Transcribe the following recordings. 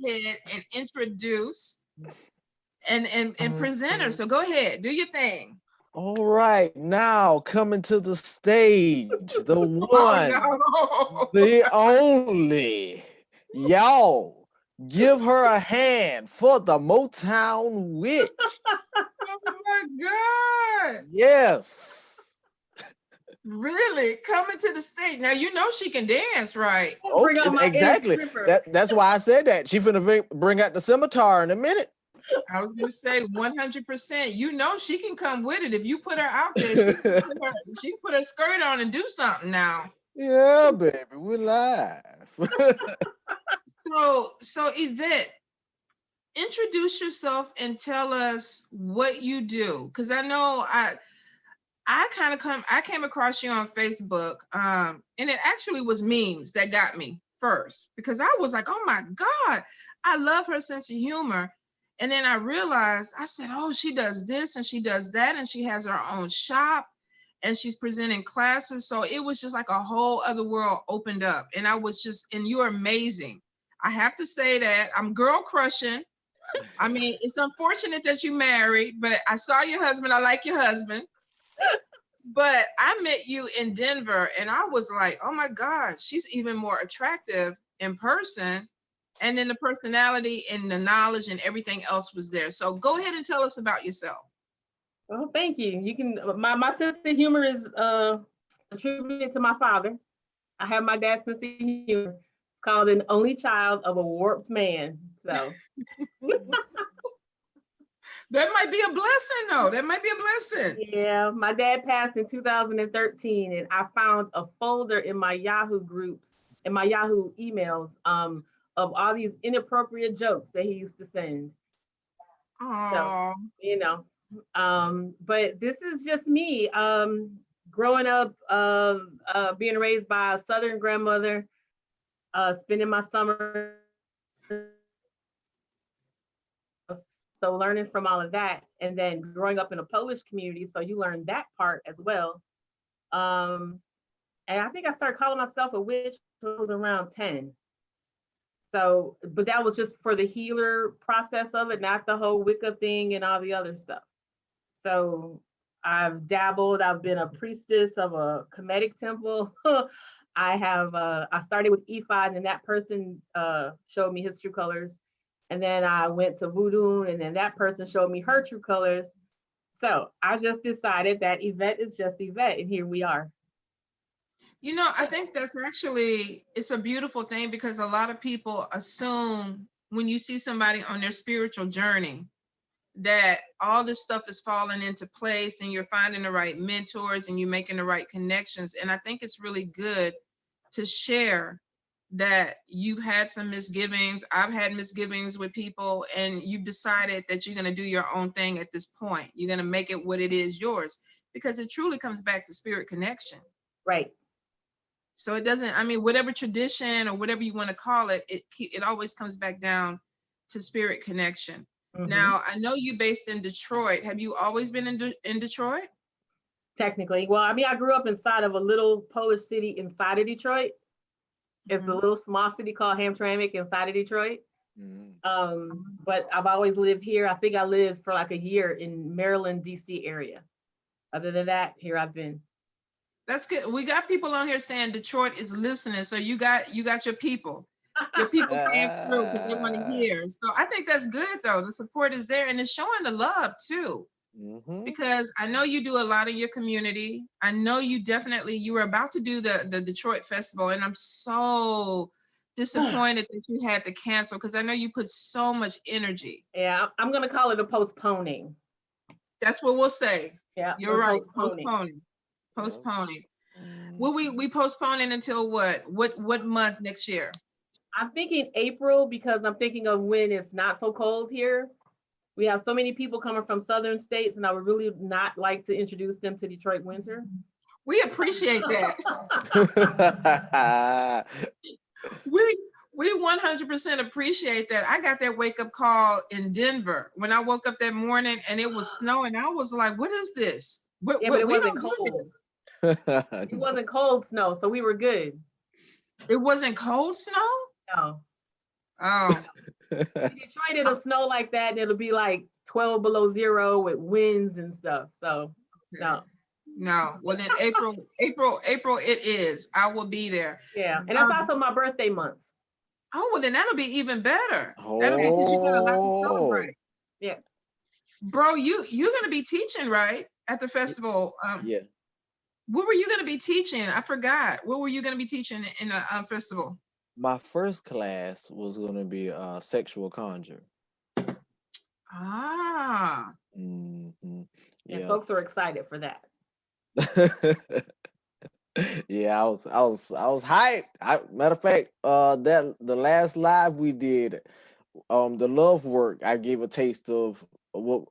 ahead and introduce and present her. So go ahead, do your thing. All right, now coming to the stage, the one, Oh no. the only. Y'all, give her a hand for the Motown Witch. Oh my God. Yes. Really? Coming to the stage. Now you know she can dance, right? Bring out Okay, my inner exactly. stripper. That's why I said that. She finna bring out the scimitar in a minute. I was gonna say 100%. You know she can come with it if you put her out there. She can put her skirt on and do something now. Yeah, baby, we're live. So Yvette, introduce yourself and tell us what you do. Because I know I came across you on Facebook, and it actually was memes that got me first because I was like, oh my God, I love her sense of humor. And then I realized, I said, oh, she does this and she does that, and she has her own shop and she's presenting classes. So it was just like a whole other world opened up. And I was just, and you're amazing. I have to say that I'm girl crushing. I mean, it's unfortunate that you married, but I saw your husband. I like your husband. But I met you in Denver and I was like, oh my God, she's even more attractive in person. And then the personality and the knowledge and everything else was there. So go ahead and tell us about yourself. Well, thank you. You can my sense of humor is attributed to my father. I have my dad's sense of humor. It's called an only child of a warped man. So That might be a blessing, though. That might be a blessing. yeah, my dad passed in 2013, and I found a folder in my Yahoo groups and my Yahoo emails of all these inappropriate jokes that he used to send. So, Oh, you know, but this is just me growing up, being raised by a Southern grandmother, spending my summer. So learning from all of that, and then growing up in a Polish community, so you learn that part as well. And I think I started calling myself a witch when I was around 10. So, but that was just for the healer process of it, not the whole Wicca thing and all the other stuff. So I've dabbled, I've been a priestess of a Kemetic temple. I started with Ephod, and that person showed me his true colors. And then I went to Voodoo, and then that person showed me her true colors. So I just decided that Yvette is just Yvette, and here we are. you know, I think that's actually, it's a beautiful thing because a lot of people assume when you see somebody on their spiritual journey that all this stuff is falling into place and you're finding the right mentors and you're making the right connections. And I think it's really good to share that you've had some misgivings. I've had misgivings with people, and you've decided that you're going to do your own thing at this point. You're going to make it what it is, yours, because it truly comes back to spirit connection. Right. So it doesn't, I mean, whatever tradition or whatever you want to call it, it always comes back down to spirit connection. Mm-hmm. Now, I know you based in Detroit. Have you always been in Detroit? Technically, well, I mean, I grew up inside of a little Polish city inside of Detroit. It's a little small city called Hamtramck inside of Detroit. But I've always lived here. I think I lived for like a year in Maryland, DC area. Other than that, here I've been. That's good. We got people on here saying Detroit is listening. So you got your people. Your people came through because they want to hear. So I think that's good though. The support is there and it's showing the love too. Because I know you do a lot in your community. I know you were about to do the Detroit Festival, and I'm so disappointed that you had to cancel because I know you put so much energy. Yeah, I'm gonna call it a postponing. That's what we'll say. Yeah, you're right. Postponing. Will we postponing until what? What month next year? I'm thinking April because I'm thinking of when it's not so cold here. We have so many people coming from southern states, and I would really not like to introduce them to Detroit winter. We appreciate that. We 100% appreciate that. I got that wake up call in Denver when I woke up that morning and it was snowing. I was like, "What is this?" But it wasn't cold. It wasn't cold snow, so we were good. It wasn't cold snow? No. Oh, In Detroit, it'll snow like that, and it'll be like 12 below zero with winds and stuff. So no, no. Well, then April, it is. I will be there. yeah, and that's Um, also my birthday month. oh, well, then that'll be even better. That'll be because you got a lot to Oh, celebrate. Yes. Bro, you're gonna be teaching, right? At the festival. yeah. What were you gonna be teaching? I forgot. What were you gonna be teaching in the festival? My first class was gonna be sexual conjure. Ah, hmm And Yeah. folks are excited for that. Yeah, I was hyped. Matter of fact, that the last live we did, the love work, I gave a taste of what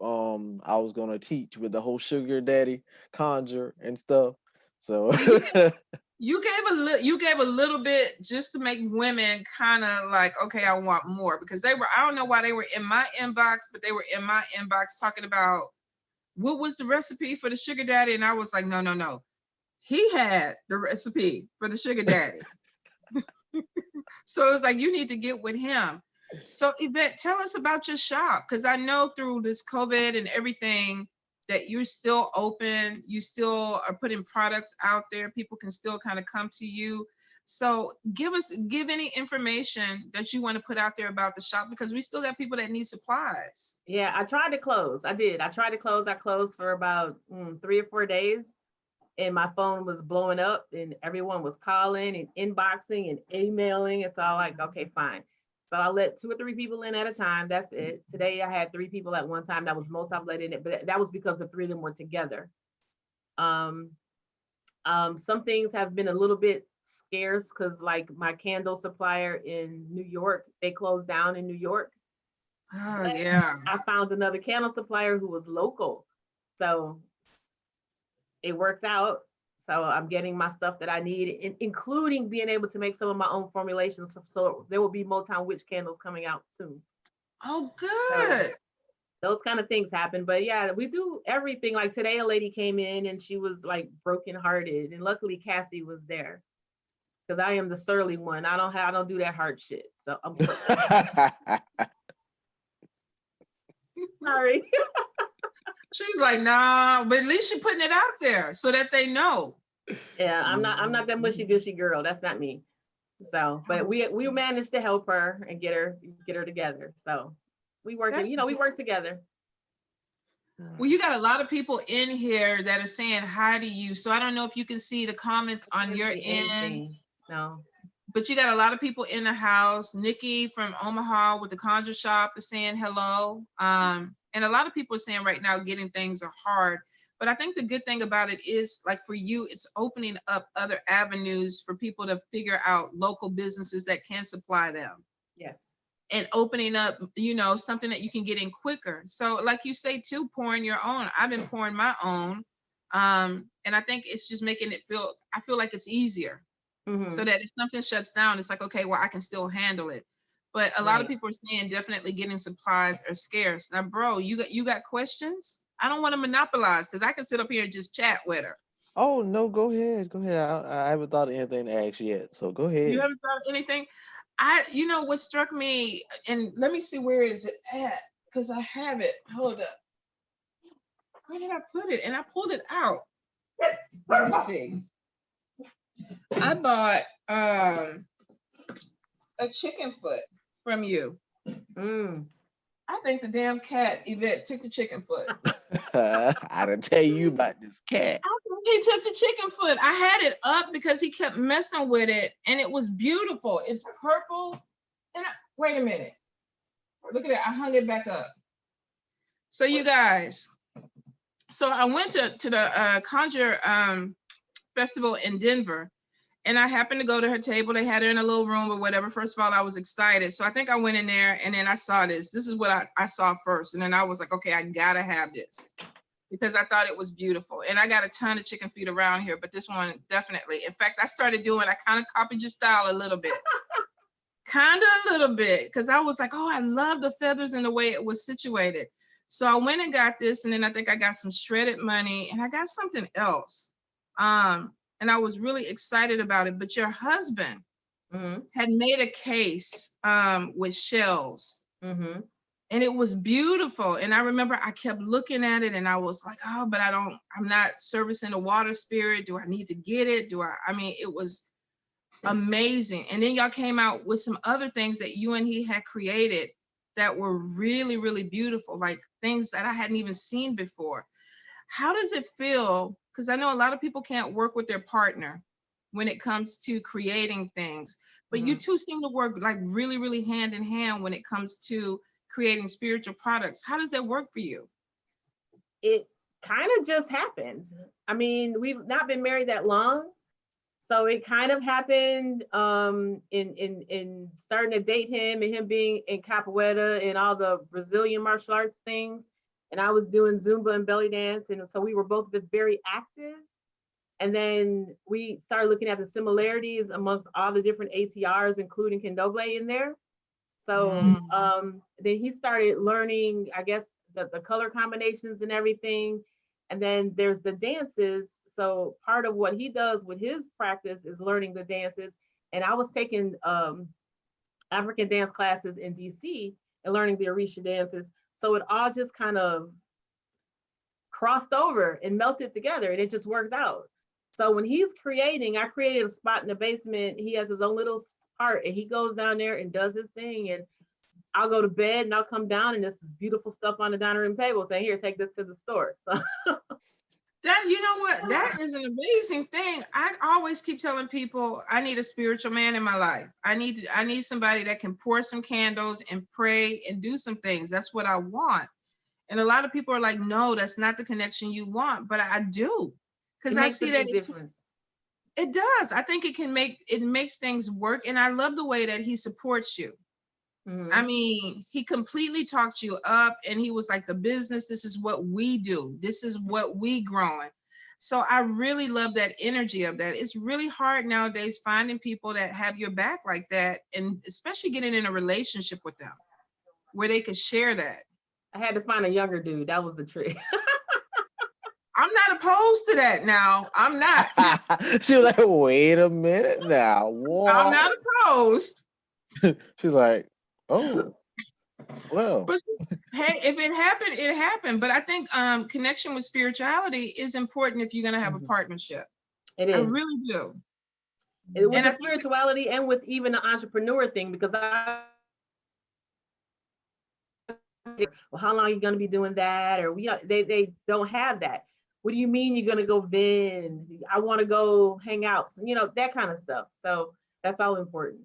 I was gonna teach with the whole sugar daddy conjure and stuff. So you gave a little bit just to make women kind of like, okay, I want more, because I don't know why they were in my inbox, but they were in my inbox talking about what was the recipe for the sugar daddy, and I was like, no, no, no. He had the recipe for the sugar daddy. So it's like, you need to get with him. So Yvette, tell us about your shop, because I know through this COVID and everything that you're still open, you still are putting products out there, people can still kind of come to you. So give any information that you want to put out there about the shop, because we still got people that need supplies. Yeah, I tried to close. I did. I tried to close. I closed for about 3 or 4 days, and my phone was blowing up, and everyone was calling and inboxing and emailing. And so I'm like, okay, fine. So I let 2 or 3 people in at a time. That's it. Today I had 3 people at one time. That was most I've let in it, but that was because the 3 of them were together. Um, some things have been a little bit scarce because, like, my candle supplier in New York, they closed down in New York. Oh But yeah. I found another candle supplier who was local. So it worked out. So I'm getting my stuff that I need, including being able to make some of my own formulations. So there will be Motown Witch candles coming out soon. Oh, So good. those kind of things happen. But yeah, we do everything. Like today, a lady came in and she was like brokenhearted, and luckily Cassie was there because I am the surly one. I don't do that hard shit. So I'm sorry. She's like, nah, but at least you're putting it out there so that they know. Yeah, I'm not that mushy gushy girl. That's not me. So, but we managed to help her and get her together. So we That's we work together. Well, you got a lot of people in here that are saying hi to you. So I don't know if you can see the comments on your end, Anything. No. but you got a lot of people in the house. Nikki from Omaha with the Conjure Shop is saying hello. And a lot of people are saying right now getting things are hard. But I think the good thing about it is, like for you, it's opening up other avenues for people to figure out local businesses that can supply them. Yes. And opening up, something that you can get in quicker. So like you say too, pouring your own. I've been pouring my own. And I think it's just making it I feel like it's easier. So that if something shuts down, it's like, okay, well, I can still handle it. But a lot of people are saying definitely getting supplies are scarce. Now, bro, you got questions? I don't want to monopolize, because I can sit up here and just chat with her. Oh no, go ahead. I haven't thought of anything to ask yet. So go ahead. You haven't thought of anything? What struck me, and let me see, where is it at? Because I have it. Hold up. Where did I put it? And I pulled it out. Let me see. I bought a chicken foot from you. I think the damn cat, Yvette, took the chicken foot. I didn't tell you about this cat. He took the chicken foot. I had it up because he kept messing with it, and it was beautiful. It's purple. And wait a minute. Look at it. I hung it back up. So you guys, I went to the Conjure Festival in Denver, and I happened to go to her table. They had her in a little room or whatever. First of all, I was excited. So I think I went in there, and then I saw this. This is what I saw first. And then I was like, okay, I gotta have this, because I thought it was beautiful. And I got a ton of chicken feet around here, but this one definitely. In fact, I kind of copied your style a little bit. Because I was like, oh, I love the feathers and the way it was situated. So I went and got this, and then I think I got some shredded money, and I got something else. And I was really excited about it. But your husband, had made a case with shells. Mm-hmm. And it was beautiful. And I remember I kept looking at it and I was like, oh, but I'm not servicing the water spirit. Do I need to get it? I mean, it was amazing. And then y'all came out with some other things that you and he had created that were really, really beautiful, like things that I hadn't even seen before. How does it feel? Because I know a lot of people can't work with their partner when it comes to creating things, but you two seem to work like really, really hand in hand when it comes to creating spiritual products. How does that work for you? It kind of just happened. I mean, we've not been married that long, so it kind of happened in starting to date him and him being in capoeira and all the Brazilian martial arts things, and I was doing Zumba and belly dance, and so we were both very active. And then we started looking at the similarities amongst all the different ATRs, including Candomblé in there. So then he started learning, I guess, the color combinations and everything. And then there's the dances. So part of what he does with his practice is learning the dances. And I was taking African dance classes in DC and learning the Orisha dances. So it all just kind of crossed over and melted together, and it just worked out. So when he's creating, I created a spot in the basement. He has his own little part, and he goes down there and does his thing. And I'll go to bed and I'll come down and there's this beautiful stuff on the dining room table saying, here, take this to the store. So that, you know what, that is an amazing thing. I always keep telling people I need a spiritual man in my life. I need somebody that can pour some candles and pray and do some things. That's what I want. And a lot of people are like, no, that's not the connection you want, but I do. Because I see that it does. I think it makes things work. And I love the way that he supports you. I mean, he completely talked you up and he was like, the business, this is what we do. This is what we growing. So I really love that energy of that. It's really hard nowadays finding people that have your back like that, and especially getting in a relationship with them where they could share that. I had to find a younger dude. That was the trick. I'm not opposed to that now. I'm not. She was like, wait a minute now. What? I'm not opposed. She's like, oh, well. But hey, if it happened, it happened. But I think connection with spirituality is important if you're going to have a partnership. It is. I really do. With the spirituality and with even the entrepreneur thing, because well, how long are you going to be doing that? Or they don't have that. What do you mean you're going to go vend? I want to go hang out. You know, that kind of stuff. So that's all important.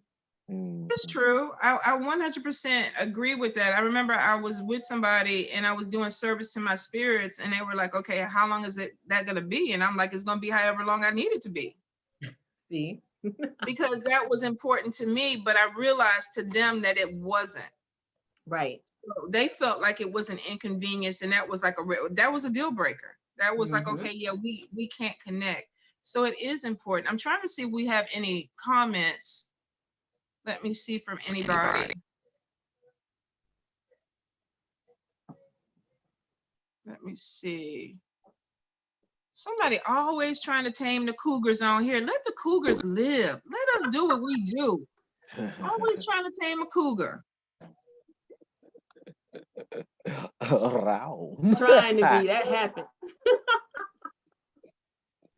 It's true. I 100% agree with that. I remember I was with somebody and I was doing service to my spirits and they were like, okay, how long is that going to be? And I'm like, it's going to be however long I need it to be. See? Because that was important to me, but I realized to them that it wasn't. Right. So they felt like it was an inconvenience, and that was like that was a deal breaker. That was like, okay, yeah, we can't connect. So it is important. I'm trying to see if we have any comments. Let me see from anybody. Let me see. Somebody always trying to tame the cougars on here. Let the cougars live. Let us do what we do. Always trying to tame a cougar. Trying to be, that happened.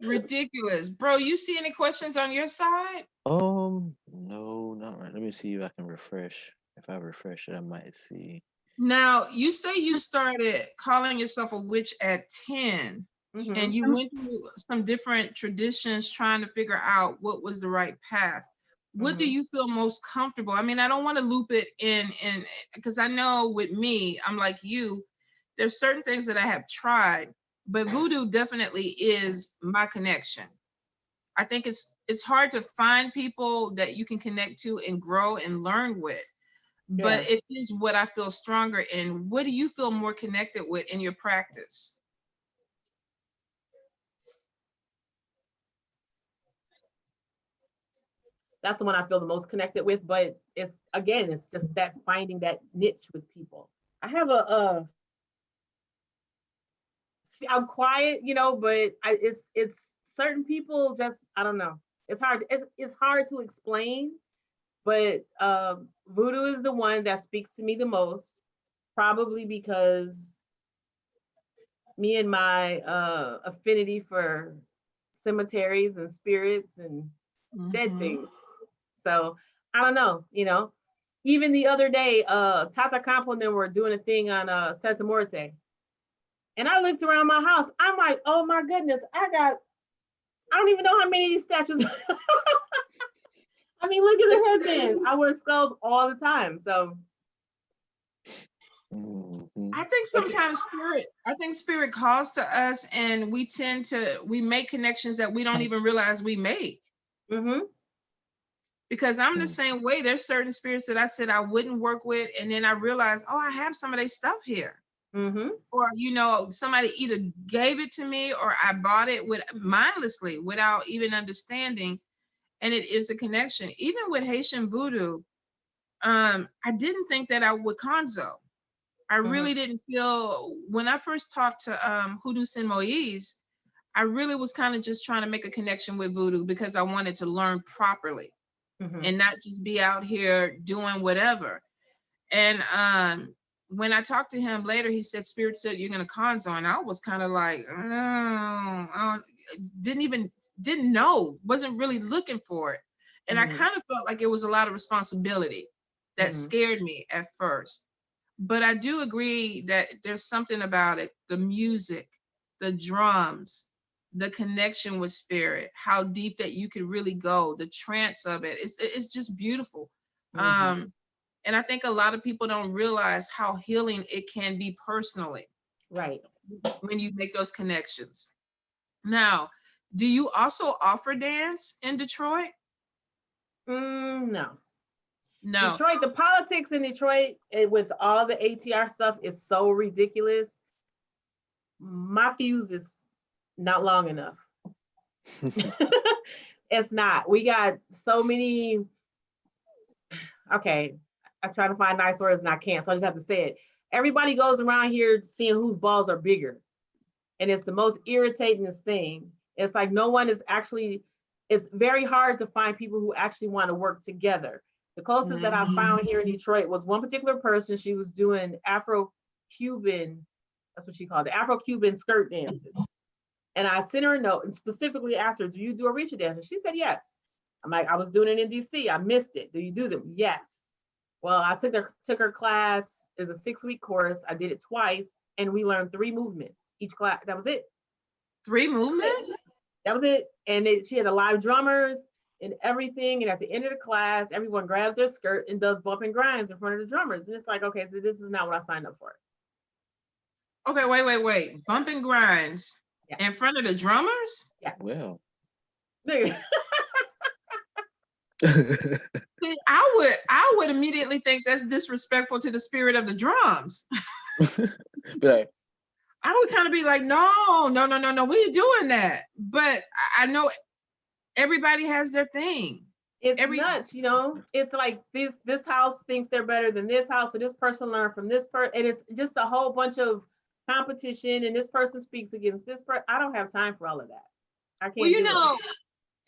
Ridiculous. Bro, you see any questions on your side? No, not right. Let me see if I can refresh. If I refresh it, I might see. Now, you say you started calling yourself a witch at 10, and you went through some different traditions trying to figure out what was the right path. What do you feel most comfortable? I mean, I don't want to loop it in because I know with me, I'm like you, there's certain things that I have tried, but voodoo definitely is my connection. I think it's hard to find people that you can connect to and grow and learn with, but it is what I feel stronger in. What do you feel more connected with in your practice? That's the one I feel the most connected with, but it's just that finding that niche with people. I have I'm quiet, you know, but it's certain people just, I don't know. It's hard to explain But voodoo is the one that speaks to me the most, probably because me and my affinity for cemeteries and spirits and dead Mhm. things. So I don't know, Even the other day, Tata Campo and them were doing a thing on Santa Muerte. And I looked around my house. I'm like, oh my goodness, I don't even know how many of these statues. I mean, look at the headband. I wear skulls all the time. So Mhm. I think sometimes spirit calls to us, and we make connections that we don't even realize we make. mm-hmm. Because I'm the Mm. same way. There's certain spirits that I said I wouldn't work with, and then I realized, oh, I have some of their stuff here. Mm-hmm. Or somebody either gave it to me or I bought it with mindlessly without even understanding, and it is a connection. Even with Haitian voodoo, I didn't think that I would conzo. I really didn't feel when I first talked to Hoodoo Sin Moise, I really was kind of just trying to make a connection with voodoo because I wanted to learn properly Mm-hmm. and not just be out here doing whatever. And when I talked to him later, he said, Spirit said, you're going to conzo. And I was kind of like, oh, I didn't know, wasn't really looking for it. And I kind of felt like it was a lot of responsibility that scared me at first. But I do agree that there's something about it, the music, the drums, the connection with spirit, how deep that you could really go, the trance of it. It's just beautiful. Mm-hmm. And I think a lot of people don't realize how healing it can be personally Right. when you make those connections. Now, do you also offer dance in Detroit? No. No. Detroit, the politics in Detroit with all the ATR stuff is so ridiculous. My fuse is not long enough. It's not. We got so many. Okay, I try to find nice words and I can't, so I just have to say it. Everybody goes around here seeing whose balls are bigger, and it's the most irritating thing. It's like no one is actually. It's very hard to find people who actually want to work together. The closest that I found here in Detroit was one particular person. She was doing Afro-Cuban, that's what she called it, Afro-Cuban skirt dances. And I sent her a note and specifically asked her, do you do Orisha dances? She said, yes. I'm like, I was doing it in DC. I missed it. Do you do them? Yes. Well, I took her class. It's a 6-week course. I did it twice and we learned 3 movements each class. That was it. 3 movements? That was it. And she had the live drummers and everything. And at the end of the class, everyone grabs their skirt and does bump and grinds in front of the drummers. And it's like, okay, so this is not what I signed up for. Okay, wait. Bump and grinds in front of the drummers? Yeah. Well. See, I would immediately think that's disrespectful to the spirit of the drums. Right. I would kind of be like, no, we are doing that. But I know everybody has their thing. It's nuts, It's like this house thinks they're better than this house, so this person learned from this person, and it's just a whole bunch of competition. And this person speaks against this person. I don't have time for all of that. I can't. Well,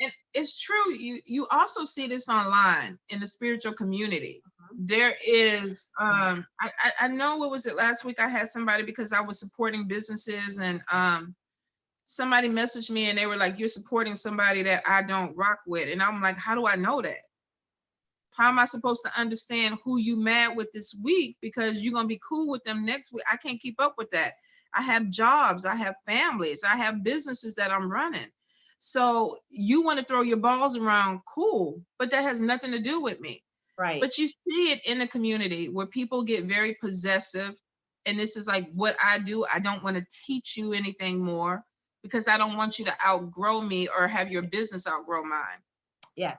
and it's true. You also see this online in the spiritual community. There is I know, what was it, last week I had somebody, because I was supporting businesses, and somebody messaged me and they were like, you're supporting somebody that I don't rock with. And I'm like, how do I know that? How am I supposed to understand who you mad with this week because you're gonna be cool with them next week? I can't keep up with that. I have jobs, I have families, I have businesses that I'm running. So you want to throw your balls around, cool, but that has nothing to do with me. Right. But you see it in the community where people get very possessive. And this is like what I do. I don't want to teach you anything more because I don't want you to outgrow me or have your business outgrow mine. Yes.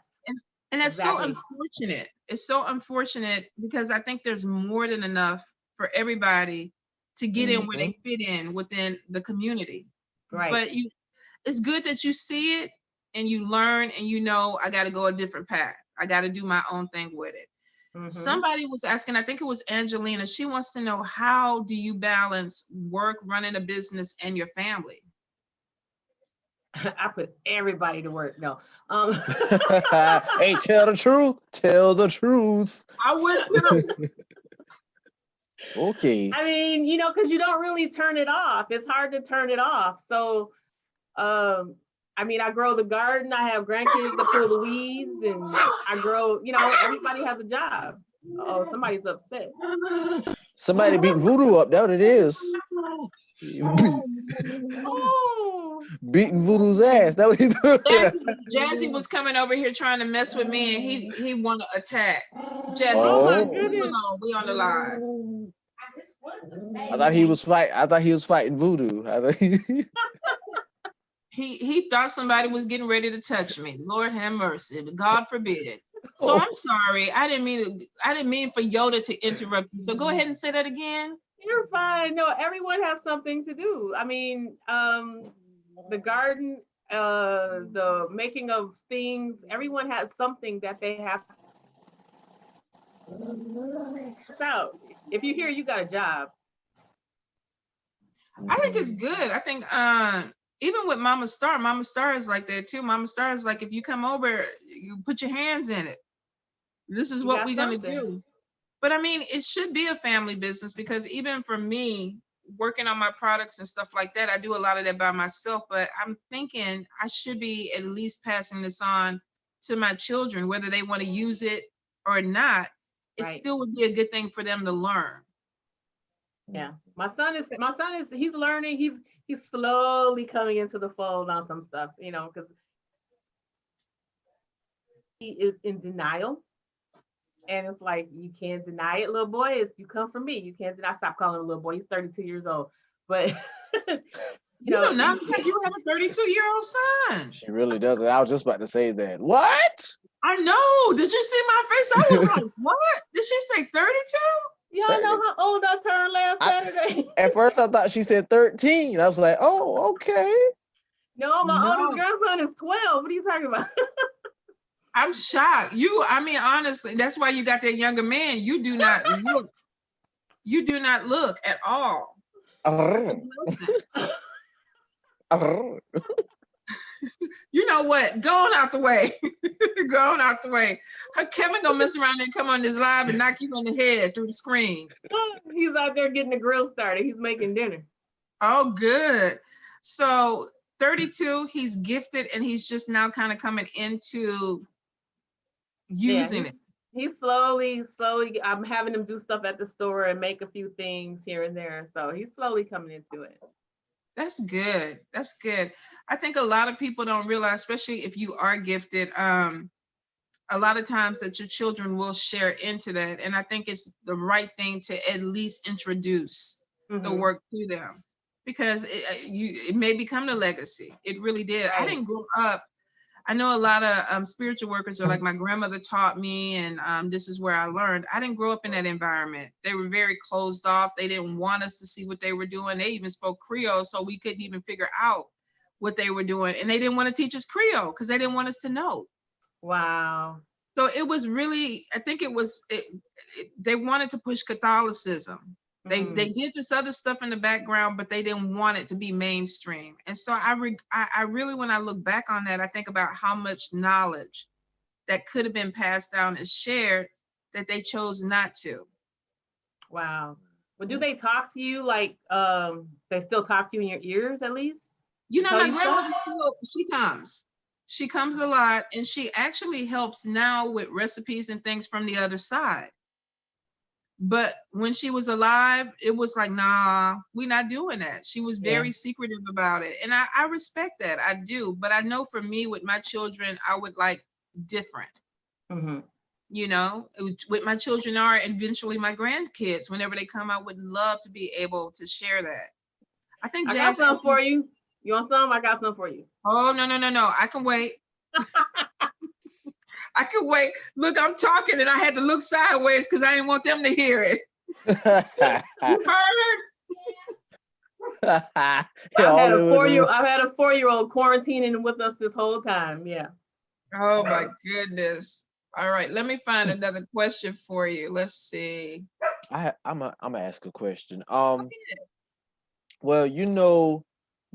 And that's so unfortunate. It's so unfortunate because I think there's more than enough for everybody to get in where they fit in within the community. Right. But it's good that you see it and you learn and I got to go a different path. I got to do my own thing with it. Somebody was asking, I think it was Angelina, she wants to know, how do you balance work, running a business, and your family? I put everybody to work. No. Hey, tell the truth. Tell the truth. I would too. Okay. I mean, you know, because you don't really turn it off. It's hard to turn it off. So, I mean, I grow the garden. I have grandkids that pull the weeds, and I grow. You know, everybody has a job. Oh, somebody's upset. Somebody beating voodoo up. That's what it is. Oh, Beating voodoo's ass. That's what he's doing. Jazzy was coming over here trying to mess with me, and he want to attack. Jazzy, oh my Oh. goodness. alone. We on the live. I thought he was fighting voodoo. I thought He thought somebody was getting ready to touch me. Lord have mercy. God forbid. So I'm sorry. I didn't mean for Yoda to interrupt you. So go ahead and say that again. You're fine. No, everyone has something to do. I mean, the garden, the making of things, everyone has something that they have. So if you hear you got a job, I think it's good. I think even with Mama Star is like that too. Mama Star is like, if you come over, you put your hands in it. This is You what got we're gonna something. do. But I mean, it should be a family business, because even for me, working on my products and stuff like that, I do a lot of that by myself. But I'm thinking I should be at least passing this on to my children, whether they want to use it or not. It Right. still would be a good thing for them to learn. Yeah, my son is he's learning. He's slowly coming into the fold on some stuff, you know, because he is in denial. And it's like, you can't deny it, little boy. It's, you come from me. You can't deny. Stop calling him a little boy. He's 32 years old. But you You know, do not think you have a 32-year-old son. she really does it. I was just about to say that. What? I know. Did you see my face? I was like, what? Did she say 32? y'all know how old I turned last Saturday. At first, I thought she said 13. I was like, oh, okay. No, my No. oldest grandson is 12. What are you talking about? I'm shocked. I mean, honestly, that's why you got that younger man. You do not look. You do not look at all. That's a blessing. You know what? Go on out the way. Go on out the way. Kevin gonna mess around and come on this live and knock you on the head through the screen. He's out there getting the grill started. He's making dinner. Oh, good. So 32, he's gifted, and he's just now kind of coming into using it. He's slowly, I'm having him do stuff at the store and make a few things here and there. So he's slowly coming into it. That's good. That's good. I think a lot of people don't realize, especially if you are gifted, a lot of times that your children will share into that. And I think it's the right thing to at least introduce the work to them, because it may become the legacy. It really did. Right. I didn't grow up. I know a lot of spiritual workers are like, my grandmother taught me, and this is where I learned. I didn't grow up in that environment. They were very closed off. They didn't want us to see what they were doing. They even spoke Creole, so we couldn't even figure out what they were doing. And they didn't want to teach us Creole because they didn't want us to know. Wow. So it was really, I think they wanted to push Catholicism. They did this other stuff in the background, but they didn't want it to be mainstream. And so I really, when I look back on that, I think about how much knowledge that could have been passed down and shared that they chose not to. Wow. Well, do they talk to you like, they still talk to you in your ears at least? You know, Tell my you grandmother she comes a lot, and she actually helps now with recipes and things from the other side. But when she was alive, it was like, nah, we're not doing that. She was very secretive about it. And I respect that. I do. But I know for me, with my children, I would like different. You know, with my children are eventually my grandkids. Whenever they come, I would love to be able to share that. I think I got some for you. You want some? I got some for you. Oh, no. I can wait. I can wait. Look, I'm talking and I had to look sideways because I didn't want them to hear it. You heard? I've had a 4-year-old quarantining with us this whole time. Yeah. Oh my goodness. All right, let me find another question for you. Let's see. I'm gonna ask a question. Well, you know,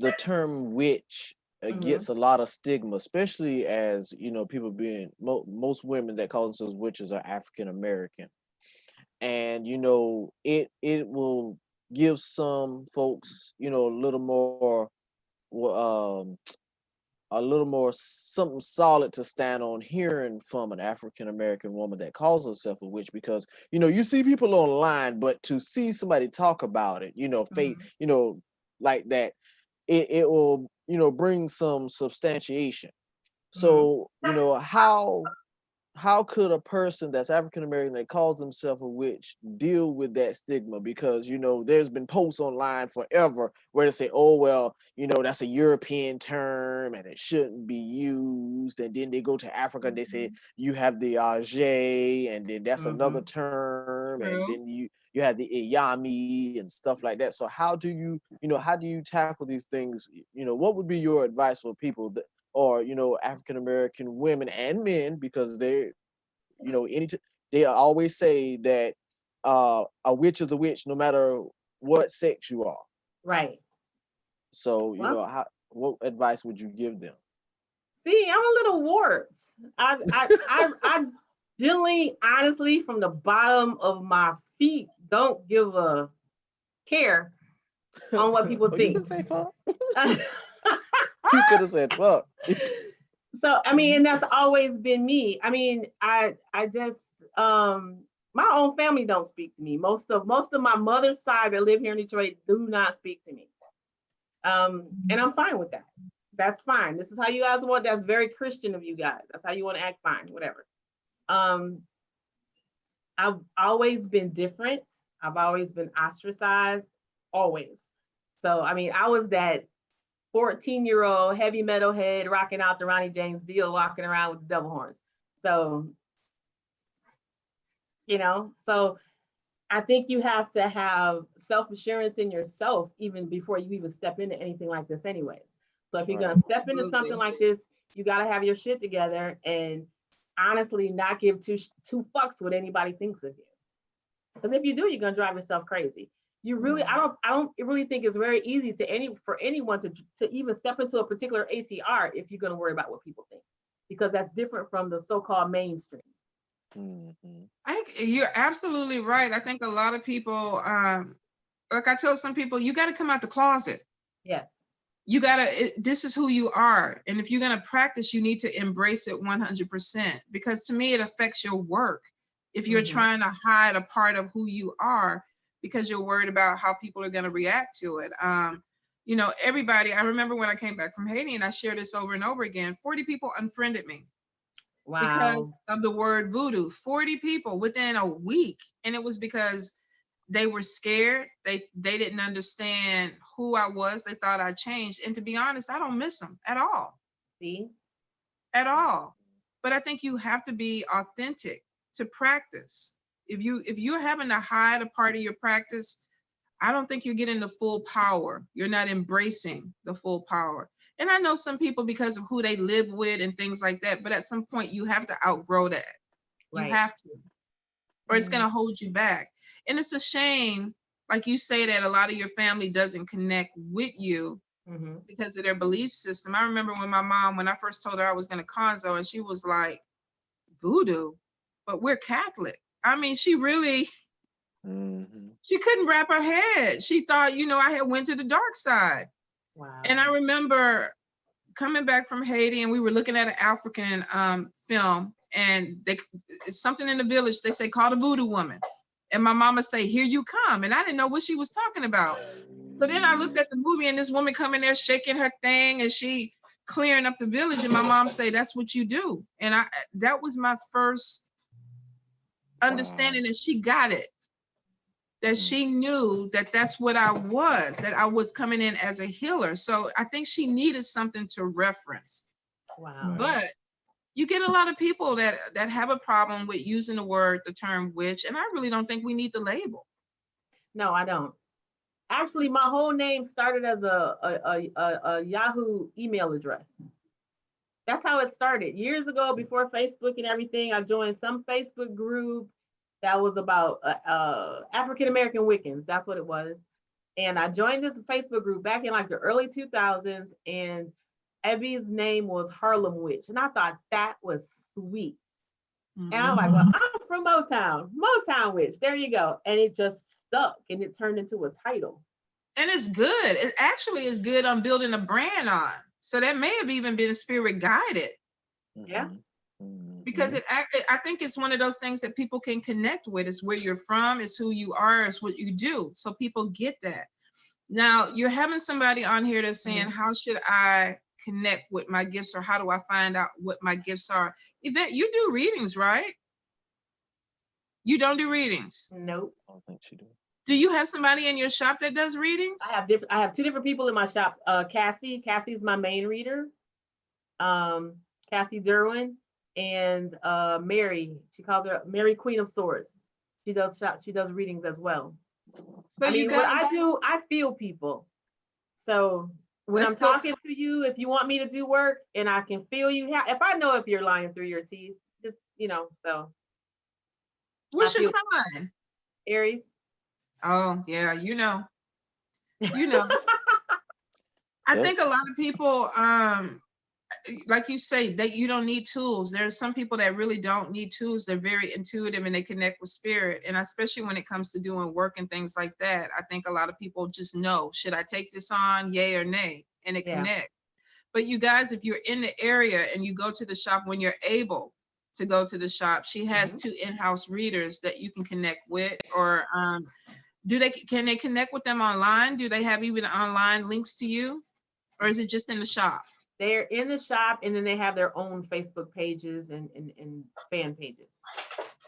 the term witch gets a lot of stigma, especially as people being most women that call themselves witches are African American, and it will give some folks um, a little more something solid to stand on hearing from an African American woman that calls herself a witch, because you see people online, but to see somebody talk about it, faith, like that, it will bring some substantiation. So how could a person that's African American that calls themselves a witch deal with that stigma? Because there's been posts online forever where they say, oh well, that's a European term and it shouldn't be used, and then they go to Africa and they say you have the age, and then that's another term, and then you have the iyami and stuff like that. So how do you tackle these things? What would be your advice for people that, or African American women and men, because they they always say that a witch is a witch no matter what sex you are. Right. So what advice would you give them? See, I'm a little warped. I generally, honestly, from the bottom of my feet, don't give a care on what people think. You can say fuck. You could have said fuck. So I mean, and that's always been me. I mean, I just my own family don't speak to me. Most of my mother's side that live here in Detroit do not speak to me. And I'm fine with that. That's fine. This is how you guys want. That's very Christian of you guys. That's how you want to act. Fine, whatever. I've always been different. I've always been ostracized, always. So I mean, I was that 14-year-old heavy metal head rocking out the Ronnie James Dio, walking around with the devil horns. So, so I think you have to have self-assurance in yourself even before you even step into anything like this anyways. So if you're going to step into something like this, you got to have your shit together and honestly not give two fucks what anybody thinks of you. Because if you do, you're going to drive yourself crazy. You really, I don't really think it's very easy for anyone to even step into a particular ATR if you're going to worry about what people think, because that's different from the so-called mainstream. You're absolutely right. I think a lot of people, like I tell some people, you got to come out the closet. Yes. You this is who you are. And if you're going to practice, you need to embrace it 100%, because to me, it affects your work. If you're trying to hide a part of who you are, because you're worried about how people are going to react to it. Everybody, I remember when I came back from Haiti, and I share this over and over again, 40 people unfriended me. Wow. Because of the word voodoo. 40 people within a week. And it was because they were scared. They didn't understand who I was. They thought I changed. And to be honest, I don't miss them at all. See? At all. But I think you have to be authentic to practice. If you're having to hide a part of your practice, I don't think you're getting the full power. You're not embracing the full power. And I know some people, because of who they live with and things like that, but at some point you have to outgrow that. Right. You have to, or it's going to hold you back. And it's a shame, like you say, that a lot of your family doesn't connect with you because of their belief system. I remember when I first told her I was going to Conzo, and she was like, voodoo, but we're Catholic. I mean, she really, she couldn't wrap her head. She thought, I had went to the dark side. Wow. And I remember coming back from Haiti, and we were looking at an African film, and it's something in the village, they say, call the voodoo woman. And my mama say, here you come. And I didn't know what she was talking about. So then I looked at the movie, and this woman coming there shaking her thing, and she clearing up the village. And my mom say, that's what you do. And that was my first understanding that she got it, that she knew that that's what I was, that I was coming in as a healer. So I think she needed something to reference. Wow. But you get a lot of people that have a problem with using the term witch, and I really don't think we need the label. No, I don't. Actually, my whole name started as a Yahoo email address. That's how it started. Years ago, before Facebook and everything, I joined some Facebook group that was about African-American Wiccans. That's what it was. And I joined this Facebook group back in like the early 2000s. And Ebby's name was Harlem Witch. And I thought that was sweet. And I'm Mhm. like, well, I'm from Motown. Motown Witch. There you go. And it just stuck and it turned into a title. And it's good. It actually is good on building a brand on. So that may have even been spirit guided, Yeah. because I think it's one of those things that people can connect with. It's where you're from, it's who you are, it's what you do. So people get that. Now you're having somebody on here that's saying, how should I connect with my gifts, or how do I find out what my gifts are? Yvette, you do readings, right? You don't do readings. Nope. I don't think she do. Do you have somebody in your shop that does readings? I have two different people in my shop. Cassie's my main reader. Cassie Derwin, and Mary. She calls her Mary Queen of Swords. She does readings as well. So I mean, you what got I do, I feel people. So when That's I'm still- talking to you, if you want me to do work and I can feel you, if I know if you're lying through your teeth, just, so. What's I your feel- sign? Aries. Oh, yeah, you know. I Yep. think a lot of people, like you say, that you don't need tools. There's some people that really don't need tools. They're very intuitive and they connect with spirit. And especially when it comes to doing work and things like that, I think a lot of people just know, should I take this on, yay or nay? And it Yeah. connects. But you guys, if you're in the area and you go to the shop when you're able to go to the shop, she has 2 in-house readers that you can connect with. Or can they connect with them online? Do they have even online links to you? Or is it just in the shop? They're in the shop, and then they have their own Facebook pages and fan pages.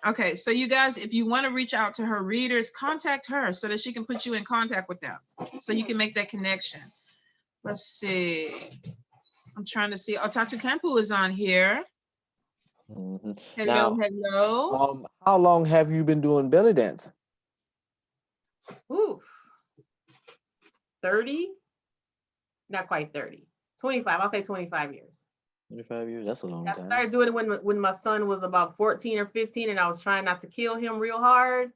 Okay, so you guys, if you want to reach out to her readers, contact her so that she can put you in contact with them, so you can make that connection. Let's see. I'm trying to see. Oh, Tatu Kampu is on here. Mhm. Hello, Now, hello. how long have you been doing belly dancing? Ooh, 30? Not quite 30. 25. I'll say 25 years. 25 years. That's a long I time. started doing it when my son was about 14 or 15, and I was trying not to kill him real hard.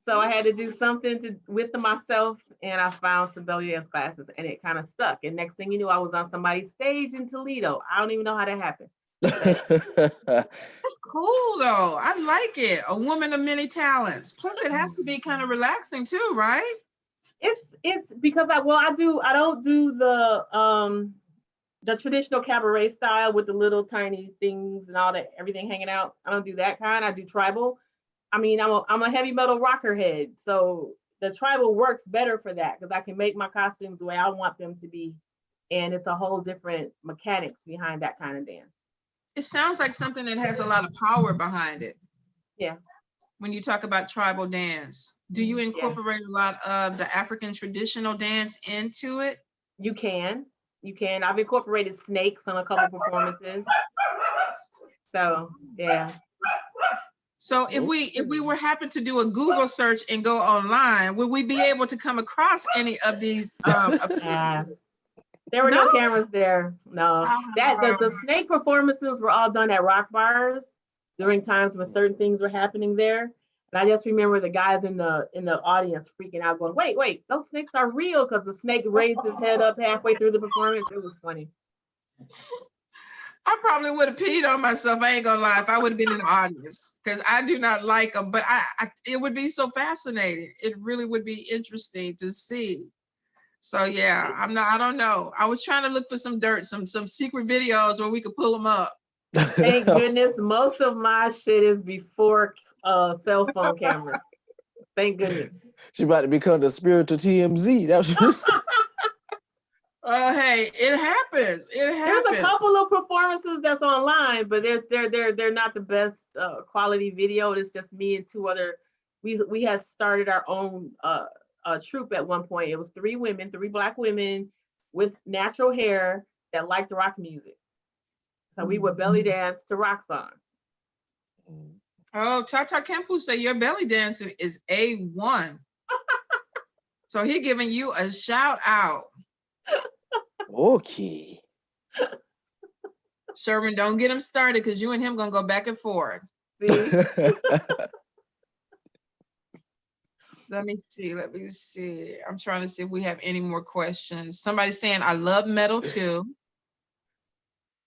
So I had to do something with myself, and I found some belly dance classes, and it kind of stuck. And next thing you knew, I was on somebody's stage in Toledo. I don't even know how that happened. That's cool though. I like it. A woman of many talents. Plus, it has to be kind of relaxing too, right? It's because I don't do the traditional cabaret style with the little tiny things and all that, everything hanging out. I don't do that kind. I do tribal. I mean, I'm a heavy metal rocker head, so the tribal works better for that because I can make my costumes the way I want them to be, and it's a whole different mechanics behind that kind of dance. It sounds like something that has a lot of power behind it. Yeah. When you talk about tribal dance, do you incorporate a lot of the African traditional dance into it? You can. I've incorporated snakes on a couple performances. So yeah. So if we were happen to do a Google search and go online, would we be able to come across any of these? There were no cameras there. No, the snake performances were all done at rock bars during times when certain things were happening there. And I just remember the guys in the audience freaking out, going, "Wait, those snakes are real!" Because the snake raised his head up halfway through the performance. It was funny. I probably would have peed on myself. I ain't gonna lie, if I would have been in the audience, because I do not like them. But it would be so fascinating. It really would be interesting to see. So yeah, I don't know. I was trying to look for some dirt, some secret videos where we could pull them up. Thank goodness, most of my shit is before cell phone cameras. Thank goodness. She about to become the spiritual TMZ. That was Hey, it happens. It happens. There's a couple of performances that's online, but they're not the best quality video. It's just me and two other. We had started our own troupe at one point. It was three Black women with natural hair that liked rock music. So we would belly dance to rock songs. Oh, Tata Kempu say your belly dancing is A1. So he giving you a shout out. okay. Sherman, don't get him started because you and him gonna go back and forth. See? Let me see. I'm trying to see if we have any more questions. Somebody's saying, I love metal too.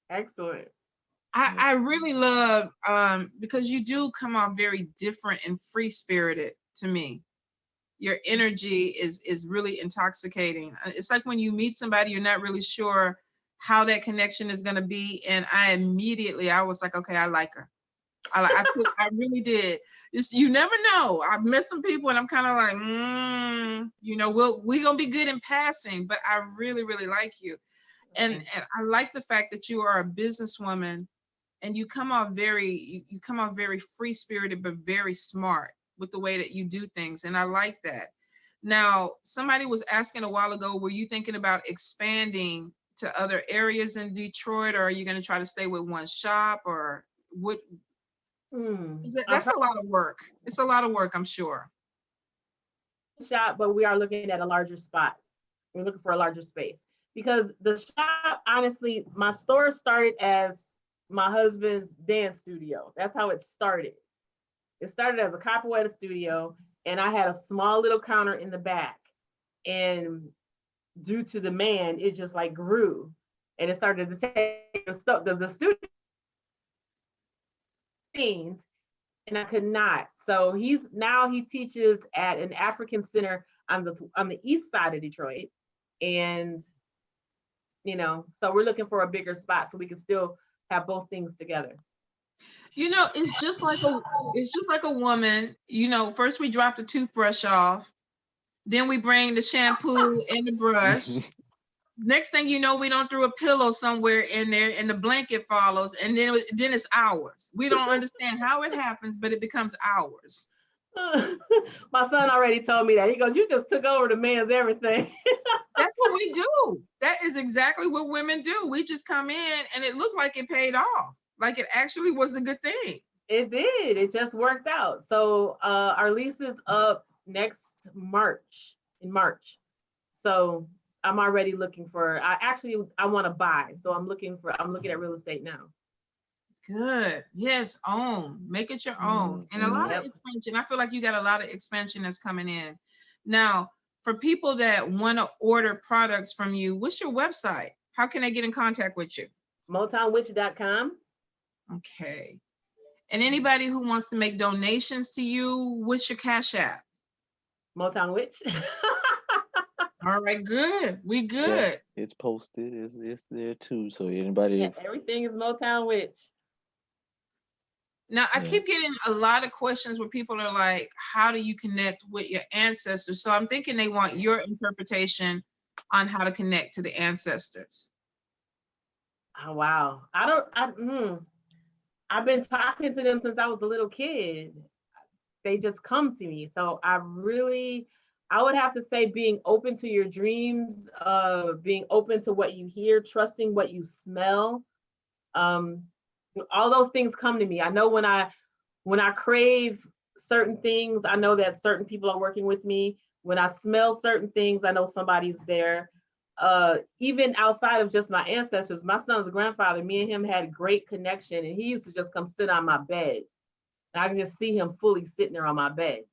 Excellent. I really love because you do come off very different and free spirited to me. Your energy is really intoxicating. It's like when you meet somebody, you're not really sure how that connection is going to be, and I was like, okay, I like her. I really did. You never know. I've met some people and I'm kind of like, we're gonna be good in passing, but I really, really like you. And I like the fact that you are a businesswoman and you come off very free spirited, but very smart with the way that you do things. And I like that. Now, somebody was asking a while ago, were you thinking about expanding to other areas in Detroit, or are you going to try to stay with one shop, or what? That's a lot of work. It's a lot of work, I'm sure. Shop, but we are looking at a larger spot. We're looking for a larger space because the shop, honestly, my store started as my husband's dance studio. That's how it started. It started as a capoeira studio, and I had a small little counter in the back. And due to demand, it just like grew, and it started to take the studio things, and I could not. So he teaches at an African center on the east side of Detroit, and so we're looking for a bigger spot so we can still have both things together. It's just like a woman. First we drop the toothbrush off, then we bring the shampoo and the brush. Next thing you know, we don't throw a pillow somewhere in there and the blanket follows, and then it's ours. We don't understand how it happens, but it becomes ours. My son already told me that. He goes, "You just took over the man's everything." That's what we do. That is exactly what women do. We just come in and it looked like it paid off. Like it actually was a good thing. It did. It just worked out. So our lease is up next March, in March. So I'm already looking for, I want to buy. So I'm looking at real estate now. Good. Yes, own. Make it your own. And a lot of expansion. I feel like you got a lot of expansion that's coming in. Now, for people that want to order products from you, what's your website? How can they get in contact with you? MotownWitch.com. Okay. And anybody who wants to make donations to you, what's your Cash App? Motown Witch. All right, good. We good. Yeah, it's posted. It's there too. So anybody, everything is Motown Witch. Now, I keep getting a lot of questions where people are like, how do you connect with your ancestors? So I'm thinking they want your interpretation on how to connect to the ancestors. Oh, wow. I've been talking to them since I was a little kid. They just come to me. So I would have to say being open to your dreams, being open to what you hear, trusting what you smell. All those things come to me. I know when I crave certain things, I know that certain people are working with me. When I smell certain things, I know somebody's there. Even outside of just my ancestors, my son's grandfather, me and him had a great connection, and he used to just come sit on my bed. And I could just see him fully sitting there on my bed.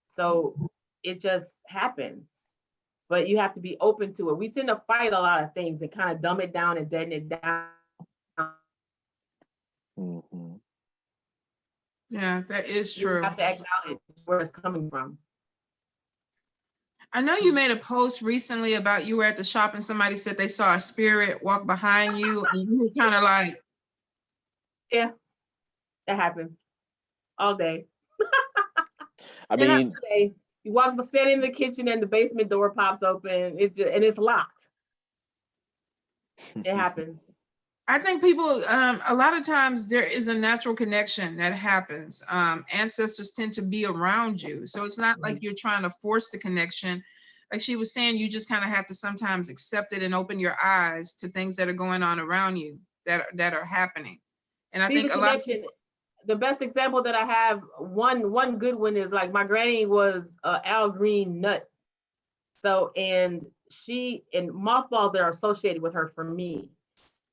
So it just happens. But you have to be open to it. We tend to fight a lot of things and kind of dumb it down and deaden it down. Mm-hmm. Yeah, that is true. You have to acknowledge where it's coming from. I know you made a post recently about you were at the shop and somebody said they saw a spirit walk behind you and you were kind of like. Yeah, that happens all day. I mean, you walk, stand in the kitchen and the basement door pops open. And it's locked. It happens. I think people, a lot of times there is a natural connection that happens. Ancestors tend to be around you. So it's not like you're trying to force the connection. Like she was saying, you just kind of have to sometimes accept it and open your eyes to things that are going on around you that are happening. And I think a lot of people, the best example that I have, one good one is like my granny was Al Green nut. So, and mothballs that are associated with her for me.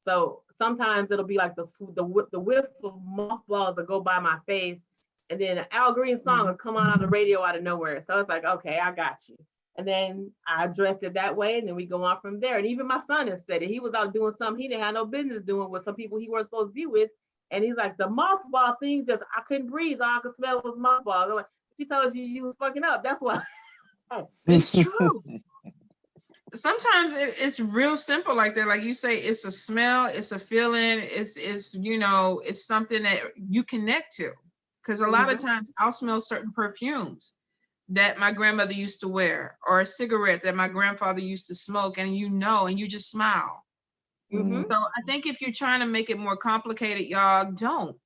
So sometimes it'll be like the whiff of mothballs that go by my face, and then an Al Green song will come on the radio out of nowhere. So it's like, okay, I got you. And then I address it that way, and then we go on from there. And even my son has said it. He was out doing something he didn't have no business doing with some people he wasn't supposed to be with. And he's like, the mothball thing, just I couldn't breathe. All I could smell was mothballs. I'm like, she told you was fucking up. That's why. It's true. Sometimes it's real simple like that. Like you say, it's a smell, it's a feeling, it's you know, it's something that you connect to. Because a lot of times I'll smell certain perfumes that my grandmother used to wear, or a cigarette that my grandfather used to smoke, and you know, and you just smile. So I think if you're trying to make it more complicated, y'all, don't.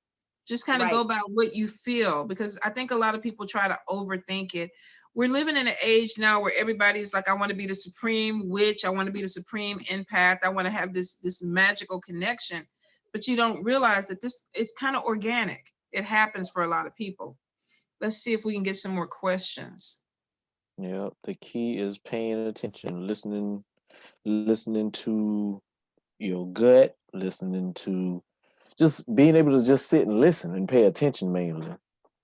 Just kind of go by what you feel, because I think a lot of people try to overthink it. We're living in an age now where everybody's like, I want to be the supreme witch. I want to be the supreme empath. I want to have this magical connection. But you don't realize that it's kind of organic. It happens for a lot of people. Let's see if we can get some more questions. Yep. The key is paying attention, listening to your gut, listening to just being able to just sit and listen and pay attention mainly.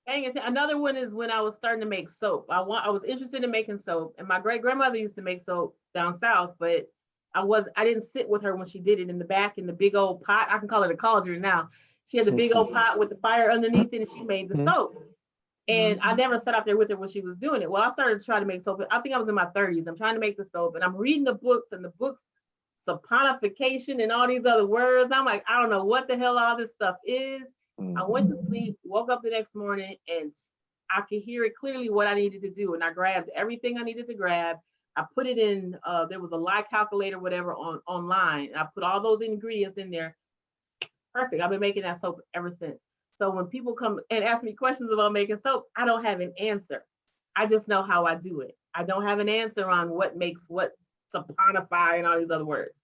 Another one is when I was starting to make soap. I was interested in making soap, and my great grandmother used to make soap down south, but I didn't sit with her when she did it in the back in the big old pot. I can call it a cauldron now. She had the big old pot with the fire underneath it, and she made the soap. And I never sat out there with her when she was doing it. Well, I started to try to make soap. I think I was in my 30s. I'm trying to make the soap, and I'm reading the books, and the books, saponification and all these other words. I'm like, I don't know what the hell all this stuff is. I went to sleep, woke up the next morning, and I could hear it clearly what I needed to do. And I grabbed everything I needed to grab. I put it in, there was a lie calculator, whatever, online. And I put all those ingredients in there. Perfect. I've been making that soap ever since. So when people come and ask me questions about making soap, I don't have an answer. I just know how I do it. I don't have an answer on what makes what saponify and all these other words.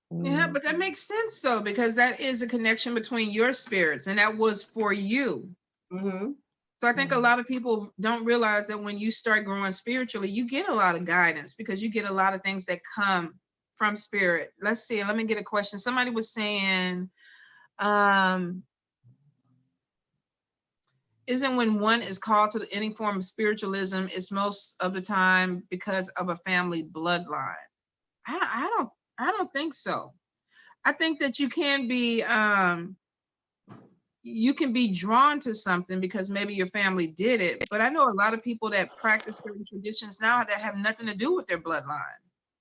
Yeah, but that makes sense though, because that is a connection between your spirits, and that was for you. So I think a lot of people don't realize that when you start growing spiritually, you get a lot of guidance, because you get a lot of things that come from spirit. Let's see, let me get a question. Somebody was saying, isn't when one is called to any form of spiritualism, it's most of the time because of a family bloodline. I don't think so. I think that you can be drawn to something because maybe your family did it. But I know a lot of people that practice certain traditions now that have nothing to do with their bloodline.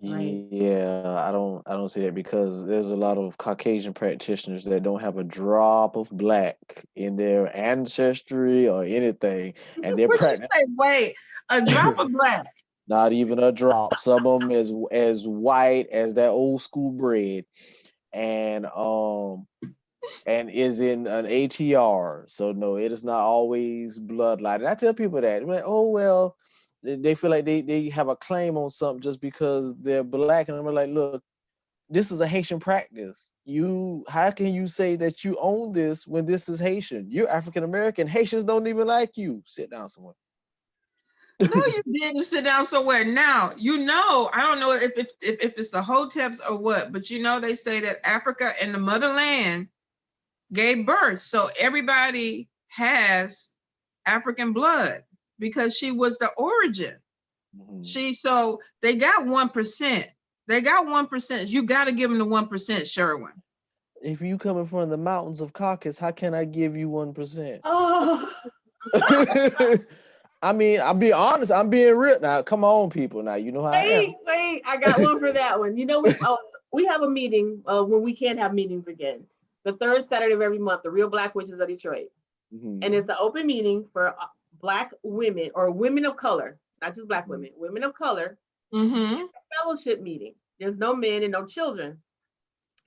Right. Yeah, I don't see that, because there's a lot of Caucasian practitioners that don't have a drop of black in their ancestry or anything, and they're practicing. Wait, a drop of black. Not even a drop. Some of them as white as that old school bread, and is in an ATR. So no, it is not always bloodline. And I tell people that, I'm like, oh well, they feel like they have a claim on something just because they're black, and I'm like, look, this is a Haitian practice. How can you say that you own this when this is Haitian? You're African American. Haitians don't even like you. Sit down somewhere. No, you didn't sit down somewhere. Now, you know, I don't know if it's the Hoteps or what, but you know, they say that Africa and the motherland gave birth. So everybody has African blood because she was the origin. So they got 1%. They got 1%. You got to give them the 1%, Sherwin. If you coming from the mountains of Caucasus, how can I give you 1%? Oh. I mean, I'll be honest. I'm being real now. Come on, people. Now you know how I am. Wait, I got one for that one. You know, we have a meeting when we can't have meetings again. The third Saturday of every month, the Real Black Witches of Detroit, and it's an open meeting for Black women or women of color, not just Black women, women of color. It's a fellowship meeting. There's no men and no children.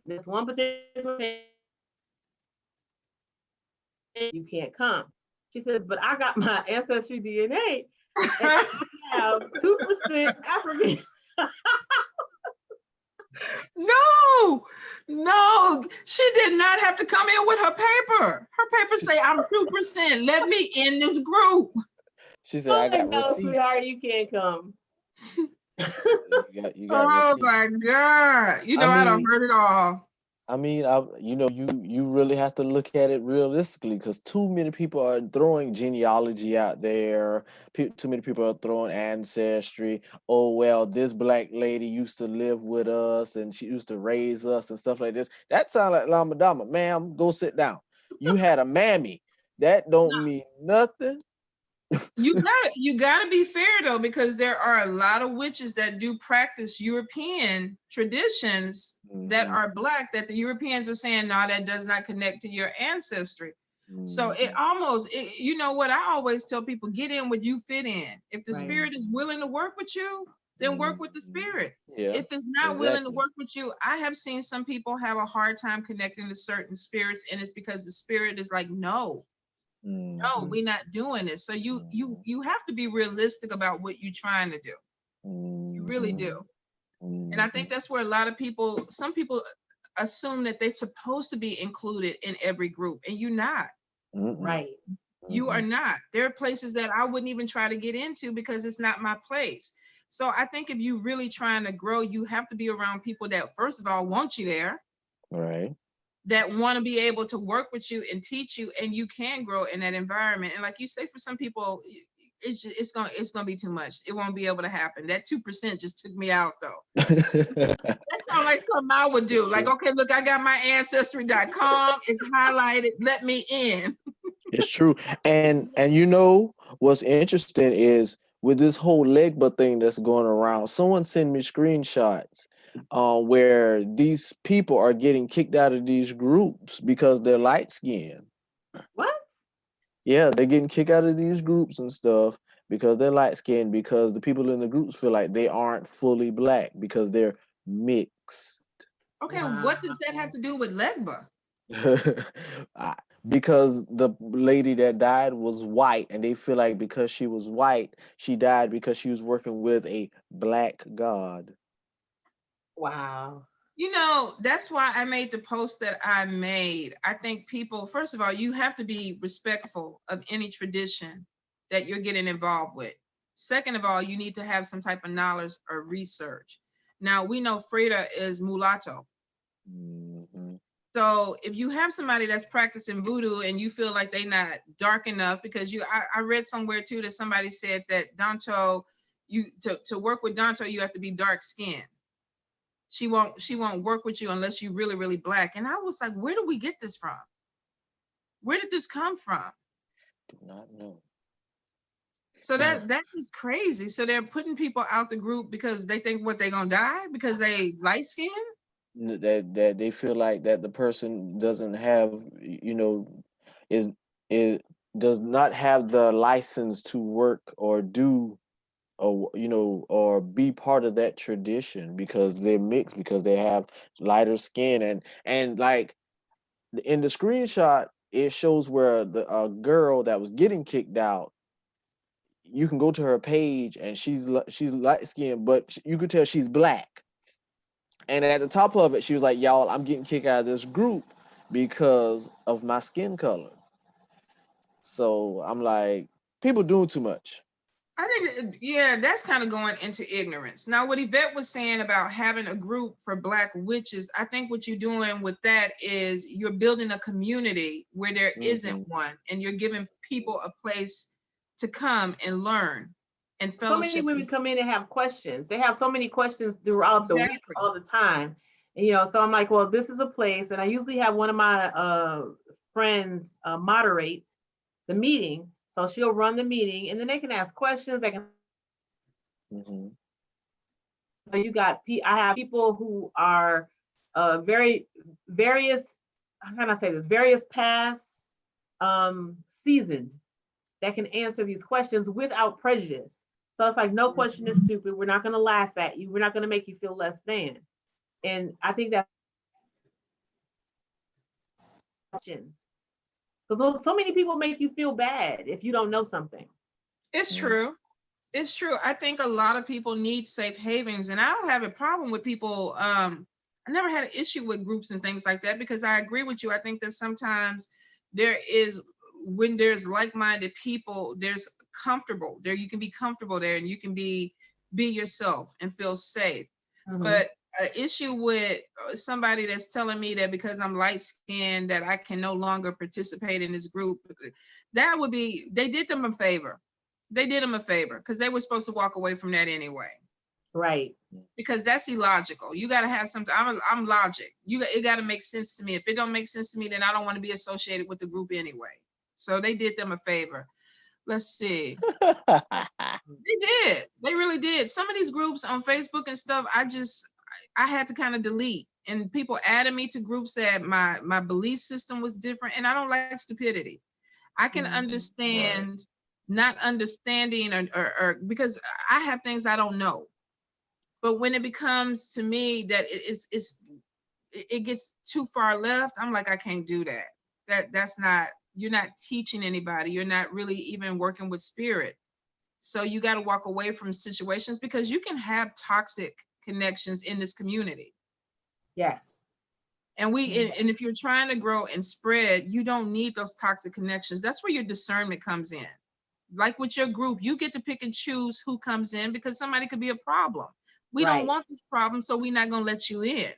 This 1% you can't come. She says, but I got my ancestry DNA. And I have 2% African. No, she did not have to come in with her paper. Her paper say, I'm 2%. Let me in this group. She said, I got receipts. Sweetheart, you can't come. you got oh my God. You know, I don't heard it all. I mean, you really have to look at it realistically because too many people are throwing genealogy out there. Too many people are throwing ancestry. Oh well, this black lady used to live with us and she used to raise us and stuff like this. That sounds like Lama Dama. Ma'am, go sit down. You had a mammy. That don't mean nothing. You gotta be fair though, because there are a lot of witches that do practice European traditions that Mhm, are black, that the Europeans are saying, no, that does not connect to your ancestry. So it mhm, almost, you know what I always tell people, get in what you fit in. If the Right. spirit is willing to work with you, then work with the mhm. spirit. Yeah, If it's not willing to exactly. work with you, I have seen some people have a hard time connecting to certain spirits, and it's because the spirit is like, no, no, Mhm, we're not doing this. So you you mhm, you have to be realistic about what you're trying to do. You really do. mhm, And I mhm, think that's where a lot of people, some people assume that they're supposed to be included in every group, and you're not. mhm, Right. You are mhm. not. There are places that I wouldn't even try to get into because it's not my place. So I think if you really trying to grow, you have to be around people that, first of all, want you there, Right. that want to be able to work with you and teach you, and you can grow in that environment. And like you say, for some people, it's gonna be too much. It won't be able to happen. That 2% just took me out though. That sounds like something I would It's do. Like, true. okay, look, I got my ancestry.com. It's highlighted. Let me in. It's true. And you know what's interesting is with this whole Legba thing that's going around, someone sent me screenshots where these people are getting kicked out of these groups because they're light skinned. What? Yeah, they're getting kicked out of these groups and stuff because they're light skinned because the people in the groups feel like they aren't fully black because they're mixed. Okay, what does that have Wow. to do with Legba? I- because the lady that died was white, and they feel like because she was white, she died because she was working with a black god. Wow. You know, that's why I made the post that I made. I think people, first of all, you have to be respectful of any tradition that you're getting involved with. Second of all, you need to have some type of knowledge or research. Now, we know Frida is mulatto. Mhm. So if you have somebody that's practicing voodoo and you feel like they not dark enough, because I read somewhere too that somebody said that Danto, you to work with Danto, you have to be dark skinned. She won't work with you unless you really, really black. And I was like, where do we get this from? Where did this come from? Do not know. So that is crazy. So they're putting people out the group because they think what they gonna die because they light skinned? That they feel like that the person doesn't have, is it does not have the license to work or do or or be part of that tradition because they're mixed because they have lighter skin and like in the screenshot it shows where the girl that was getting kicked out, you can go to her page and she's light skinned but you could tell she's black, and at the top of it she was like, y'all, I'm getting kicked out of this group because of my skin color. So I'm like, people doing too much. I think, yeah, that's kind of going into ignorance. Now, what Yvette was saying about having a group for Black witches, I think what you're doing with that is you're building a community where there isn't Hmm. one, and you're giving people a place to come and learn and So many fellowship. women come in and have questions. They have so many questions throughout the week, Exactly. all the time. And, so I'm like, well, this is a place, and I usually have one of my friends moderate the meeting. So she'll run the meeting, and then they can ask questions. They can. Hmm. So I have people who are very various. How can I say this? Various paths, seasoned, that can answer these questions without prejudice. So it's like, no question is stupid. We're not going to laugh at you. We're not going to make you feel less than. And I think that questions, because so many people make you feel bad if you don't know something. It's true. It's true. I think a lot of people need safe havens, and I don't have a problem with people. I never had an issue with groups and things like that because I agree with you. I think that sometimes there is, when there's like-minded people, there's comfortable there. You can be comfortable there, and you can be yourself and feel safe. Mhm. But an issue with somebody that's telling me that because I'm light skinned that I can no longer participate in this group, that would be, they did them a favor. They did them a favor because they were supposed to walk away from that anyway. Right. Because that's illogical. You got to have something. I'm logic. It got to make sense to me. If it don't make sense to me, then I don't want to be associated with the group anyway. So they did them a favor. Let's see. They did. They really did. Some of these groups on Facebook and stuff, I had to kind of delete. And people added me to groups that my belief system was different. And I don't like stupidity. I can understand not understanding or because I have things I don't know. But when it becomes to me that it gets too far left, I'm like, I can't do that. That's not, you're not teaching anybody. You're not really even working with spirit. So you got to walk away from situations because you can have toxic connections in this community. Yes. And and if you're trying to grow and spread, you don't need those toxic connections. That's where your discernment comes in. Like with your group, you get to pick and choose who comes in because somebody could be a problem. We don't want this problem, so we're not going to let you in.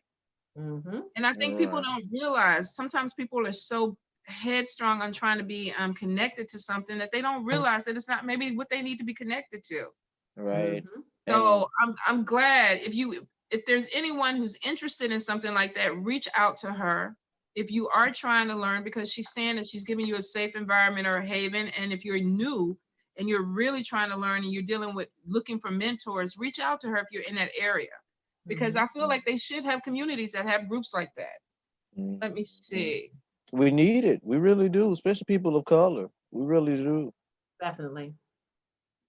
And I think people don't realize, sometimes people are so headstrong on trying to be connected to something that they don't realize that it's not maybe what they need to be connected to. Right. So I'm glad if there's anyone who's interested in something like that, reach out to her. If you are trying to learn, because she's saying that she's giving you a safe environment or a haven. And if you're new and you're really trying to learn and you're dealing with looking for mentors, reach out to her if you're in that area, because I feel like they should have communities that have groups like that. Let me see. We need it. We really do, especially people of color. We really do. Definitely.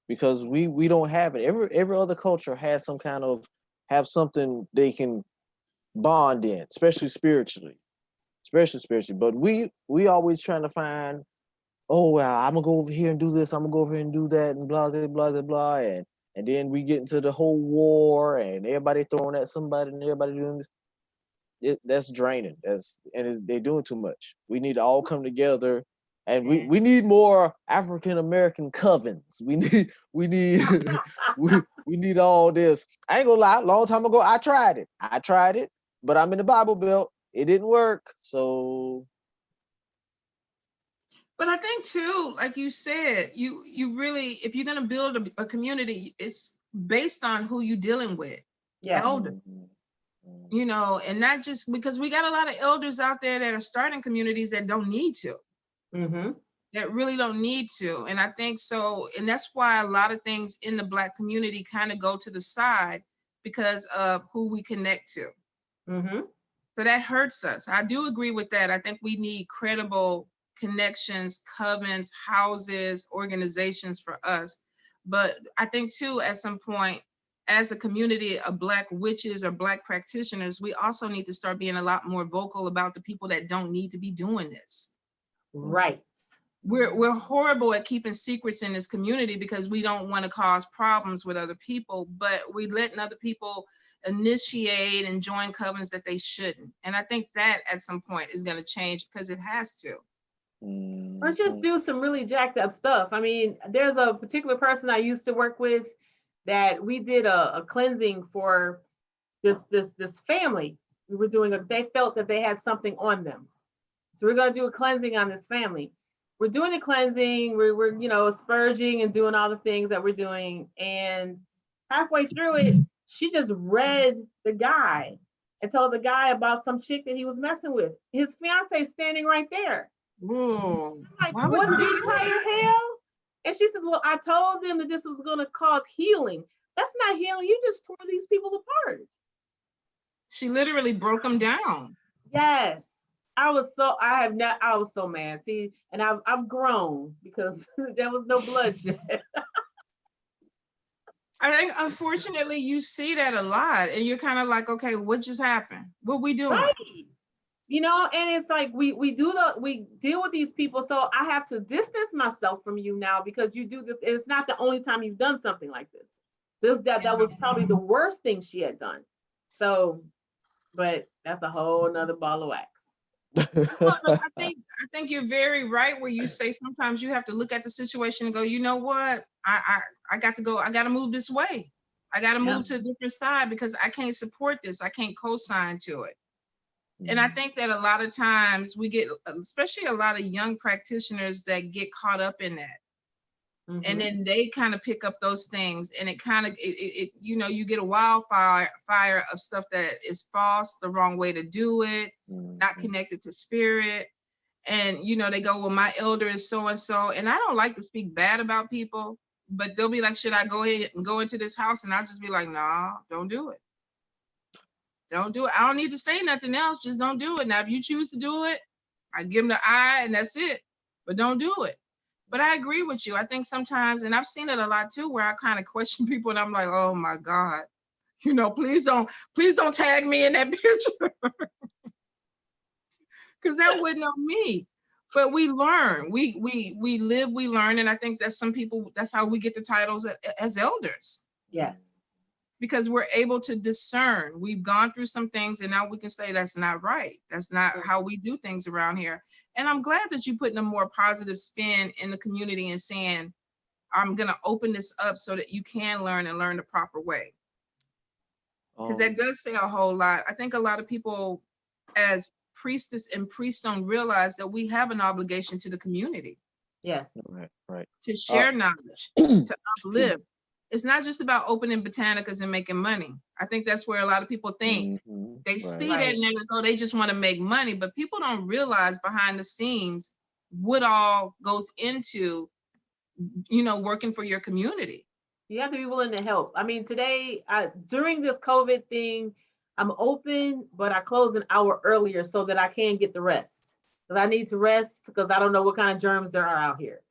Because we don't have it. Every other culture has some kind of, have something they can bond in, especially spiritually. But we always trying to find, oh well, I'm gonna go over here and do this, I'm gonna go over here and do that, and blah blah blah blah, and then we get into the whole war and everybody throwing at somebody and everybody doing this. That's draining. They're doing too much. We need to all come together, and we need more African American covens. We need we need all this. I ain't gonna lie, long time ago I tried it, but I'm in the Bible Belt. It didn't work. So, but I think too, like you said, you really, if you're gonna build a community, it's based on who you're dealing with. Yeah. Elder. You know, and not just because we got a lot of elders out there that are starting communities that don't need to. That really don't need to. And I think so, and that's why a lot of things in the Black community kind of go to the side because of who we connect to. So that hurts us. I do agree with that. I think we need credible connections, covens, houses, organizations for us. But I think too, at some point, as a community of Black witches or Black practitioners, we also need to start being a lot more vocal about the people that don't need to be doing this. Right. We're horrible at keeping secrets in this community because we don't want to cause problems with other people, but we letting other people initiate and join covens that they shouldn't. And I think that at some point is going to change because it has to. Or just do some really jacked up stuff. I mean, there's a particular person I used to work with that we did a cleansing for this family. We were doing they felt that they had something on them. So we're going to do a cleansing on this family. We're doing the cleansing, we're asperging and doing all the things that we're doing. And halfway through it, she just read the guy and told the guy about some chick that he was messing with. His fiance standing right there. Ooh. I'm like, what the entire hell? And she says, well, I told them that this was going to cause healing. That's not healing. You just tore these people apart. She literally broke them down. Yes. I was so mad. See, and I've grown because there was no bloodshed. I think unfortunately you see that a lot and you're kind of like, okay, what just happened? What we doing? Right. And it's like we deal with these people, so I have to distance myself from you now because you do this. It's not the only time you've done something like this. That was probably the worst thing she had done. So, but that's a whole nother ball of wax. Well, I think you're very right where you say sometimes you have to look at the situation and go, you know what? I got to go. I got to move this way. I got to Yeah. move to a different side because I can't support this. I can't co-sign to it. And I think that a lot of times we get, especially a lot of young practitioners that get caught up in that. Mhm. And then they kind of pick up those things, and it kind of, you know, you get a fire of stuff that is false, the wrong way to do it, not connected to spirit. And, you know, they go, well, my elder is so-and-so. And I don't like to speak bad about people, but they'll be like, should I go ahead and go into this house? And I'll just be like, nah, don't do it. Don't do it. I don't need to say nothing else. Just don't do it. Now, if you choose to do it, I give them the eye and that's it. But don't do it. But I agree with you. I think sometimes, and I've seen it a lot too, where I kind of question people and I'm like, oh my God, you know, please don't tag me in that picture. Because that wasn't on me. But we learn, we live, we learn. And I think that some people, that's how we get the titles as elders. Yes. Because we're able to discern. We've gone through some things and now we can say that's not right. That's not how we do things around here. And I'm glad that you're putting a more positive spin in the community and saying, I'm gonna open this up so that you can learn and learn the proper way. Because that does say a whole lot. I think a lot of people as priestess and priests don't realize that we have an obligation to the community. Yes. Right. To share knowledge, to uplift. It's not just about opening botanicas and making money. I think that's where a lot of people think. They see that and they go, they just want to make money, but people don't realize behind the scenes what all goes into, you know, working for your community. You have to be willing to help. I mean, today, during this COVID thing, I'm open, but I close an hour earlier so that I can get the rest. Because I need to rest because I don't know what kind of germs there are out here.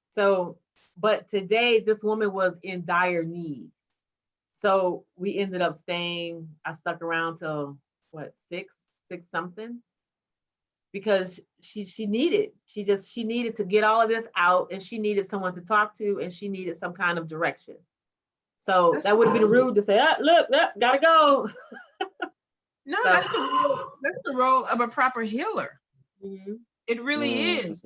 So, but today, this woman was in dire need. So we ended up staying, I stuck around till what, six something? Because she needed to get all of this out, and she needed someone to talk to, and she needed some kind of direction. So that would have been rude to say, look, gotta go. No, that's the role of a proper healer. It really is.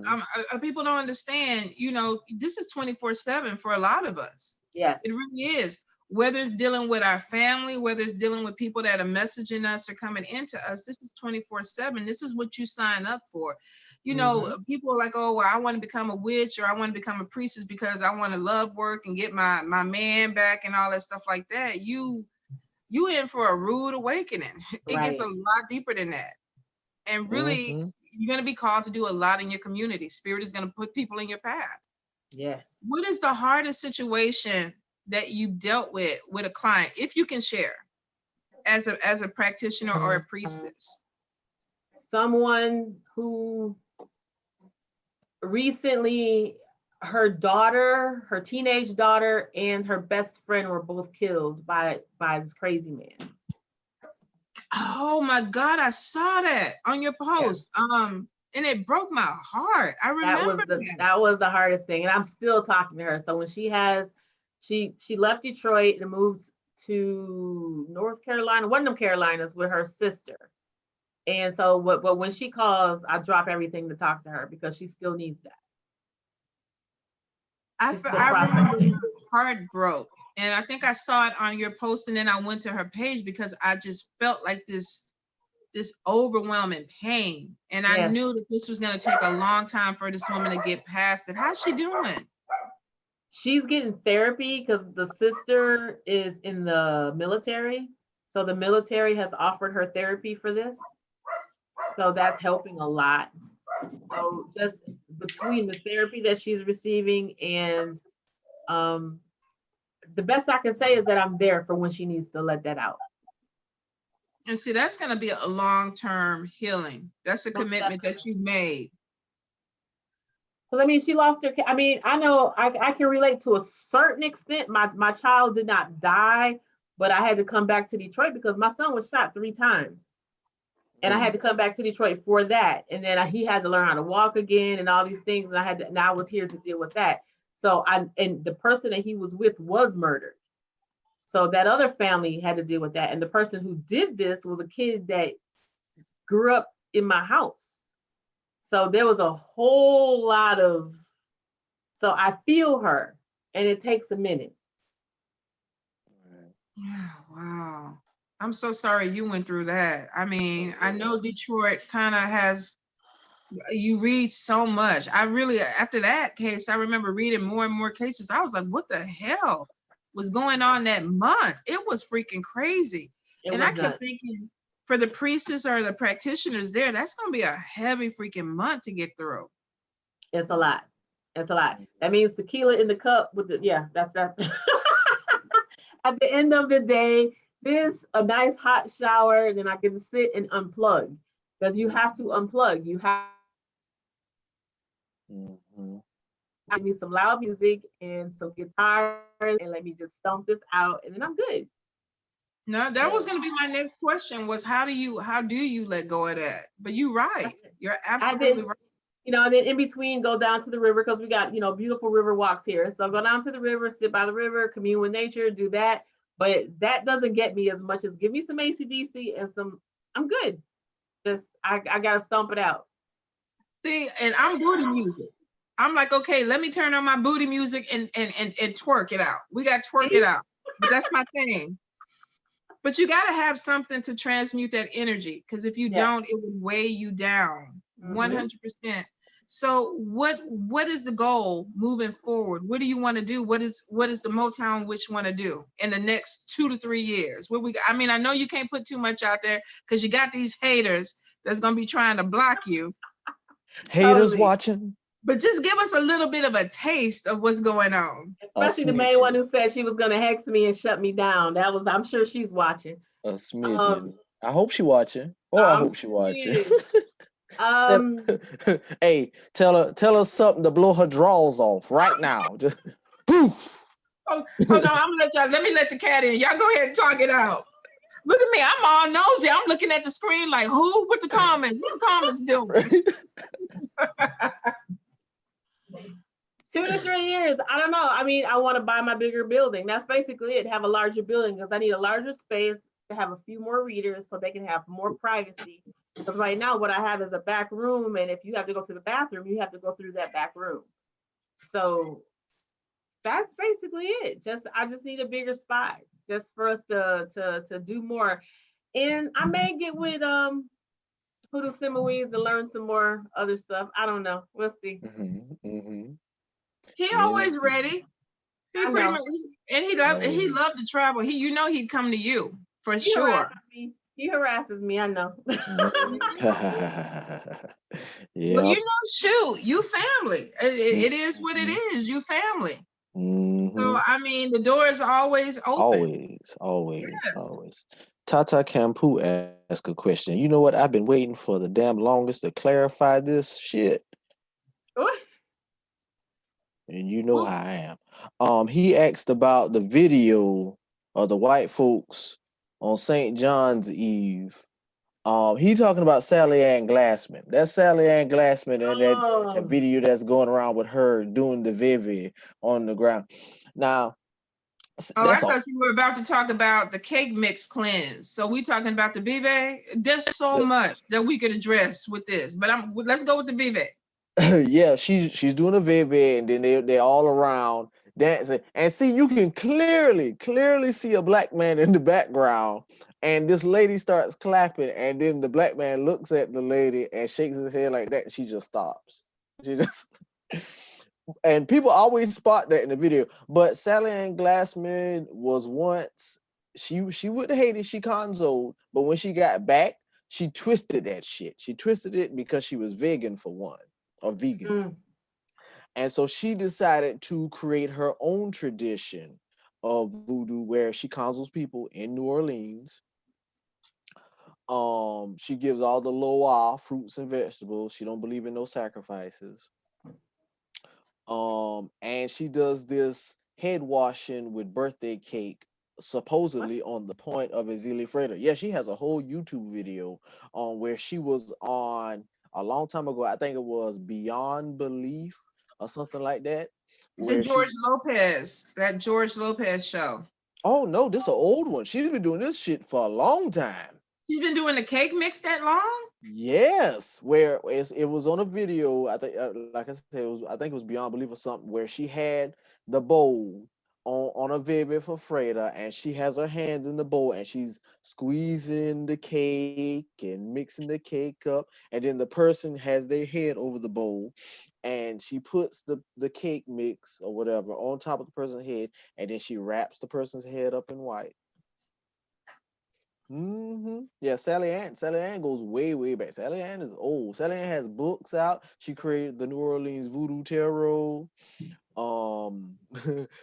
People don't understand, you know, this is 24/7 for a lot of us. Yes. It really is. Whether it's dealing with our family, whether it's dealing with people that are messaging us or coming into us, this is 24/7. This is what you sign up for. You know, people are like, oh, well, I want to become a witch or I want to become a priestess because I want to love work and get my man back and all that stuff like that. You in for a rude awakening. It gets a lot deeper than that. And really, you're going to be called to do a lot in your community. Spirit is going to put people in your path. Yes. What is the hardest situation that you dealt with a client, if you can share, as a practitioner or a priestess? Someone who recently, her teenage daughter and her best friend were both killed by this crazy man. Oh my God, I saw that on your post. Yeah. And it broke my heart. I remember that was the hardest thing. And I'm still talking to her. So when she left Detroit and moved to North Carolina, one of them Carolinas, with her sister. And so but when she calls, I drop everything to talk to her because she still needs that. I remember my heart broke. And I think I saw it on your post, and then I went to her page because I just felt like this overwhelming pain. And I knew that this was going to take a long time for this woman to get past it. How's she doing? She's getting therapy because the sister is in the military. So the military has offered her therapy for this. So that's helping a lot. So just between the therapy that she's receiving and the best I can say is that I'm there for when she needs to let that out. And see, that's going to be a long-term healing. That's a commitment that you made. Because I mean, she lost her. I mean, I know I can relate to a certain extent. My child did not die, but I had to come back to Detroit because my son was shot 3 times. And I had to come back to Detroit for that. And then he had to learn how to walk again and all these things. And I was here to deal with that. So and the person that he was with was murdered. So that other family had to deal with that. And the person who did this was a kid that grew up in my house. So there was a whole lot of, so I feel her, and it takes a minute. Wow. I'm so sorry you went through that. I mean, I know Detroit kind of has, you read so much. I really, after that case, I remember reading more and more cases. I was like, what the hell was going on that month? It was freaking crazy. It And I was kept nuts. thinking, for the priestess or the practitioners there, that's going to be a heavy freaking month to get through. It's a lot. It's a lot. That means tequila in the cup with the, yeah, that's at the end of the day, this a nice hot shower, and then I get to sit and unplug. Because you have to unplug. You have Mhm. to give me some loud music and some guitar and let me just stomp this out, and then I'm good. No, that was going to be my next question was how do you let go of that? But you're right. You're I absolutely did, right. and then in between go down to the river because we got, beautiful river walks here. So go down to the river, sit by the river, commune with nature, do that. But that doesn't get me as much as give me some AC/DC and some, I'm good. Just, I got to stomp it out. See, and I'm booty music. I'm like, okay, let me turn on my booty music and twerk it out. We got twerk it out. But that's my thing. But you got to have something to transmute that energy because if you Yeah. don't, it would weigh you down Mhm. 100%. So what is the goal moving forward? What do you want to do? What is the Motown Witch want to do in the next 2 to 3 years? I mean, I know you can't put too much out there because you got these haters that's gonna be trying to block you. Haters Totally. watching. But just give us a little bit of a taste of what's going on. Especially the main one who said she was going to hex me and shut me down. That was, I'm sure she's watching. A smidgen. Um, I hope she watching. Oh, I hope she watching. Step, um, hey, tell her something to blow her drawers off right now. Just poof. Oh, hold on, let me let the cat in. Y'all go ahead and talk it out. Look at me, I'm all nosy. I'm looking at the screen like, who? What's the comments? What the comments doing? 2 to 3 years. I don't know. I mean, I want to buy my bigger building. That's basically it. Have a larger building because I need a larger space to have a few more readers so they can have more privacy. Because right now, what I have is a back room, and if you have to go to the bathroom, you have to go through that back room. So that's basically it. I just need a bigger spot just for us to do more. And I may get with Hoodoo Simmerweeds to learn some more other stuff. I don't know. We'll see. He always ready. He I pretty know. much, he loved to travel. He'd come to you for He sure. harasses me. He harasses me. I know. Well, Yeah. shoot, you family. It is what it is. You family. So I mean, the door is always open. Always. Tata Kampu asked a question. You know what? I've been waiting for the damn longest to clarify this shit. What? And you know how I am. He asked about the video of the white folks on St. John's Eve. He talking about Sally Ann Glassman. That's Sally Ann Glassman and that video that's going around with her doing the Vivi on the ground. Now, I thought you were about to talk about the cake mix cleanse. So we talking about the Vive. There's so much that we could address with this, but let's go with the Vive. Yeah, she's doing a Vivi, and then they're all around dancing. And see, you can clearly see a black man in the background. And this lady starts clapping, and then the black man looks at the lady and shakes his head like that, and she just stops. She just and people always spot that in the video. But Sally Ann Glassman was once she would hate it, she consoled, but when she got back, she twisted that shit. She twisted it because she was vegan for one, or vegan. And so she decided to create her own tradition of voodoo where she consoles people in New Orleans. She gives all the loa, fruits and vegetables. She don't believe in no sacrifices. And she does this head washing with birthday cake, supposedly on the point of Azalea Freighter. Yeah, she has a whole YouTube video where she was on a long time ago. I think it was Beyond Belief or something like that. That George Lopez show. Oh no, this is an old one. She's been doing this shit for a long time. She's been doing the cake mix that long? Yes, where it was on a video. I think, like I said, I think it was Beyond Belief or something, where she had the bowl on a vivid for Freda, and she has her hands in the bowl and she's squeezing the cake and mixing the cake up, and then the person has their head over the bowl, and she puts the cake mix or whatever on top of the person's head, and then she wraps the person's head up in white. Yeah, Sally Ann. Sally Ann goes way, way back. Sally Ann is old. Sally Ann has books out. She created the New Orleans Voodoo Tarot.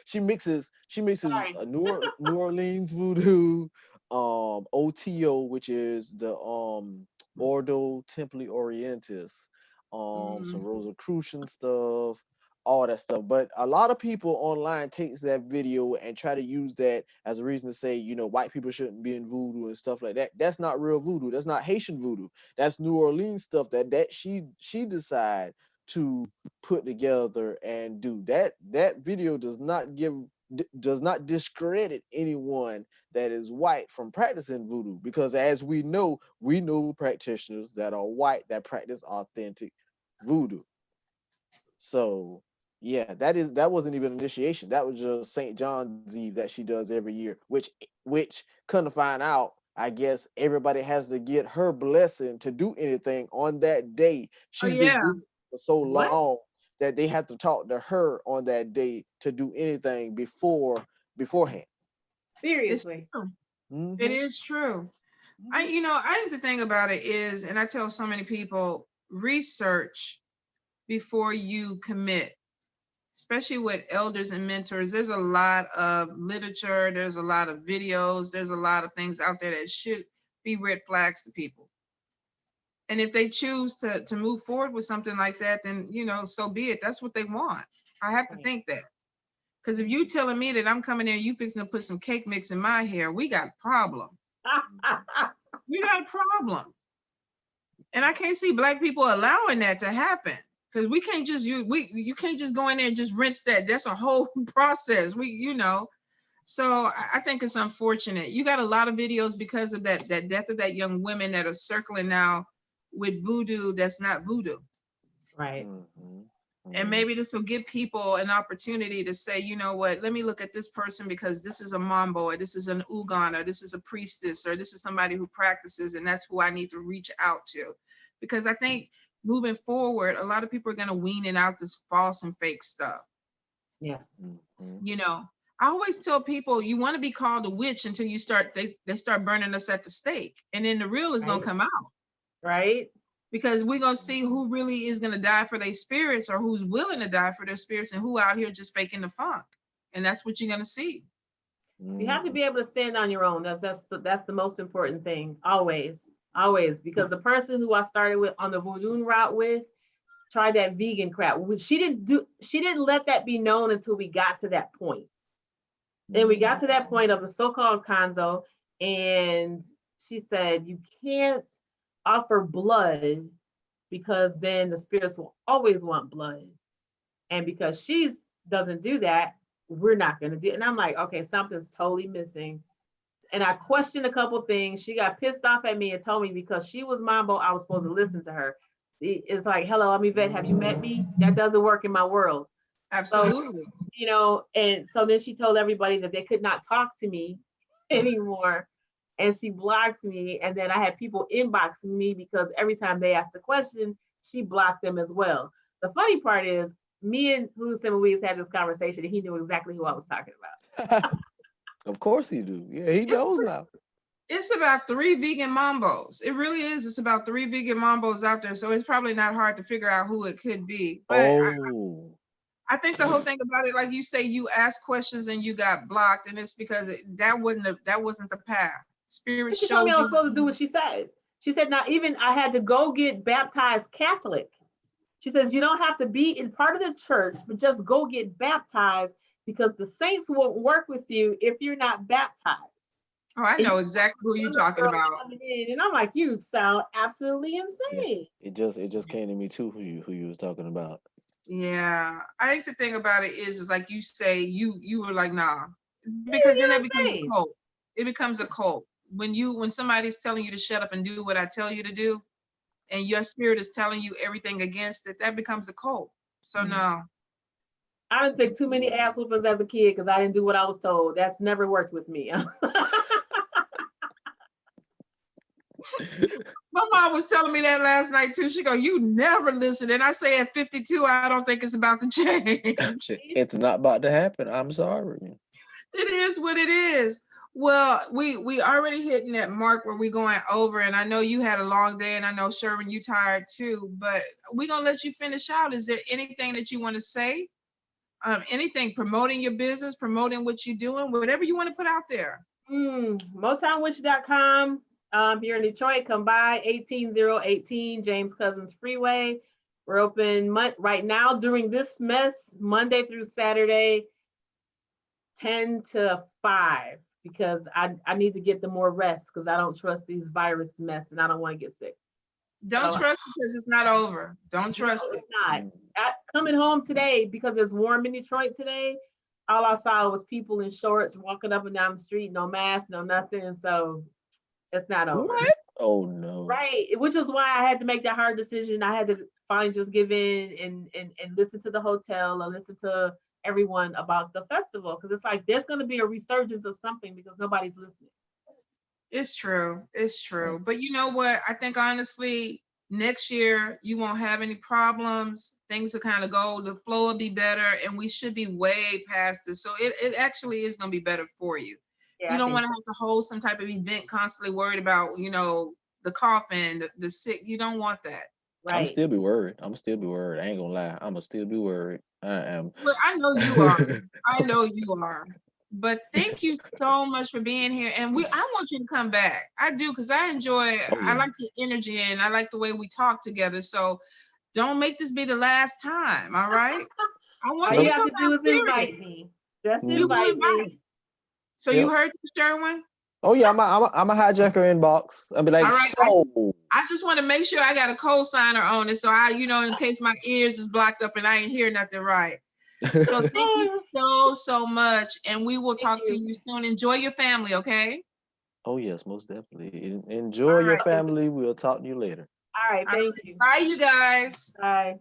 She mixes Sorry. a New Orleans Voodoo, OTO, which is the Ordo Templi Orientis, some Mhm. Rosicrucian stuff, all that stuff. But a lot of people online takes that video and try to use that as a reason to say, white people shouldn't be in voodoo and stuff like that. That's not real voodoo. That's not Haitian voodoo. That's New Orleans stuff that she decided to put together and do. That video does not discredit anyone that is white from practicing voodoo, because as we know practitioners that are white that practice authentic voodoo. So yeah, that wasn't even initiation. That was just St. John's Eve that she does every year, which come to find out, I guess everybody has to get her blessing to do anything on that day. Oh She's been yeah. doing it for so What? long that they have to talk to her on that day to do anything beforehand. It's Seriously. true. It Mm-hmm. is true. I think the thing about it is, and I tell so many people, research before you commit, especially with elders and mentors. There's a lot of literature, there's a lot of videos, there's a lot of things out there that should be red flags to people. And if they choose to move forward with something like that, then so be it. That's what they want. I have to Right. think that. Because if you telling me that I'm coming there, you fixing to put some cake mix in my hair, we got a problem. We got a problem. And I can't see Black people allowing that to happen. Because we can't just you can't just go in there and just rinse that. That's a whole process. So I think it's unfortunate. You got a lot of videos because of that death of that young women that are circling now with voodoo that's not voodoo. Right. And maybe this will give people an opportunity to say, you know what, let me look at this person because this is a mambo, or this is an ugan, or this is a priestess, or this is somebody who practices, and that's who I need to reach out to. Because I think moving forward, a lot of people are going to wean out this false and fake stuff. Yes. I always tell people, you want to be called a witch until you start, they start burning us at the stake. And then the real is going to come out. Right. Because we're going to see who really is going to die for their spirits, or who's willing to die for their spirits, and who out here just faking the funk. And that's what you're going to see. You have to be able to stand on your own. That's the most important thing. Always, because the person who I started with on the voodoo route with tried that vegan crap. She didn't let that be known until we got to that point. And we got to that point of the so-called Kanzo, and she said, you can't offer blood because then the spirits will always want blood. And because she doesn't do that, we're not going to do it. And I'm like, okay, something's totally missing. And I questioned a couple things. She got pissed off at me and told me because she was mambo, I was supposed to listen to her. It's like, hello, I'm Yvette. Have you met me? That doesn't work in my world. Absolutely. So, and so then she told everybody that they could not talk to me anymore. And she blocked me. And then I had people inbox me because every time they asked a question, she blocked them as well. The funny part is, me and Hussein Louise had this conversation and he knew exactly who I was talking about. Of course he do. Yeah, he knows now. It's about 3 vegan mambos. It really is. It's about 3 vegan mambos out there. So it's probably not hard to figure out who it could be. But I think the whole thing about it, like you say, you ask questions and you got blocked, and it's because that wasn't the path. Spirit She showed told me I was you. supposed to do what she said. She said, now even I had to go get baptized Catholic. She says, you don't have to be in part of the church, but just go get baptized because the saints won't work with you if you're not baptized. Oh, I know exactly who you're talking about. And I'm like, you sound absolutely insane. Yeah, it just came to me too who you was talking about. Yeah, I think the thing about it is like you say, you were like, nah, because then it becomes a cult. It becomes a cult when somebody's telling you to shut up and do what I tell you to do, and your spirit is telling you everything against it. That becomes a cult. So no. I didn't take too many ass whoopings as a kid because I didn't do what I was told. That's never worked with me. My mom was telling me that last night too. She go, "You never listen." And I say, at 52, I don't think it's about to change. It's not about to happen. I'm sorry. It is what it is. Well, we already hitting that mark where we going over, and I know you had a long day, and I know Sherwin, you tired too. But we gonna let you finish out. Is there anything that you want to say? Anything promoting your business, promoting what you're doing, whatever you want to put out there. Motownwitch.com. Here in Detroit, come by 18018 James Cousins Freeway. We're open right now during this mess, Monday through Saturday, 10 to 5, because I need to get the more rest because I don't trust these virus mess and I don't want to get sick. Don't trust it because it's not over. Don't trust it. It's not. Coming home today, because it's warm in Detroit today, all I saw was people in shorts walking up and down the street, no mask, no nothing. So it's not over. What? Oh no. Right. Which is why I had to make that hard decision. I had to finally just give in and listen to the hotel or listen to everyone about the festival. Because it's like there's going to be a resurgence of something because nobody's listening. It's true. It's true. But you know what? I think honestly, next year you won't have any problems. Things will kind of go, the flow will be better, and we should be way past this. So it actually is going to be better for you. Yeah, you don't want to have to hold some type of event constantly worried about, the coughing, the sick. You don't want that. Right. I'm still be worried. I ain't gonna lie. I'm gonna still be worried. I am. Well, I know you are. I know you are. But thank you so much for being here. And I want you to come back. I do, because I enjoy, I like your energy and I like the way we talk together. So don't make this be the last time. All right. I want All you you to have to come do back is invite me. Just invite me. So you heard this, Sherwin? Oh yeah, I'm a hijacker inbox. I'll be like, All right, so I just want to make sure I got a co-signer on it. So in case my ears is blocked up and I ain't hear nothing right. So thank you so much. And we will talk to you soon. Enjoy your family, okay? Oh yes, most definitely. Enjoy your family. We'll talk to you later. All right, thank you. Bye, you guys. Bye.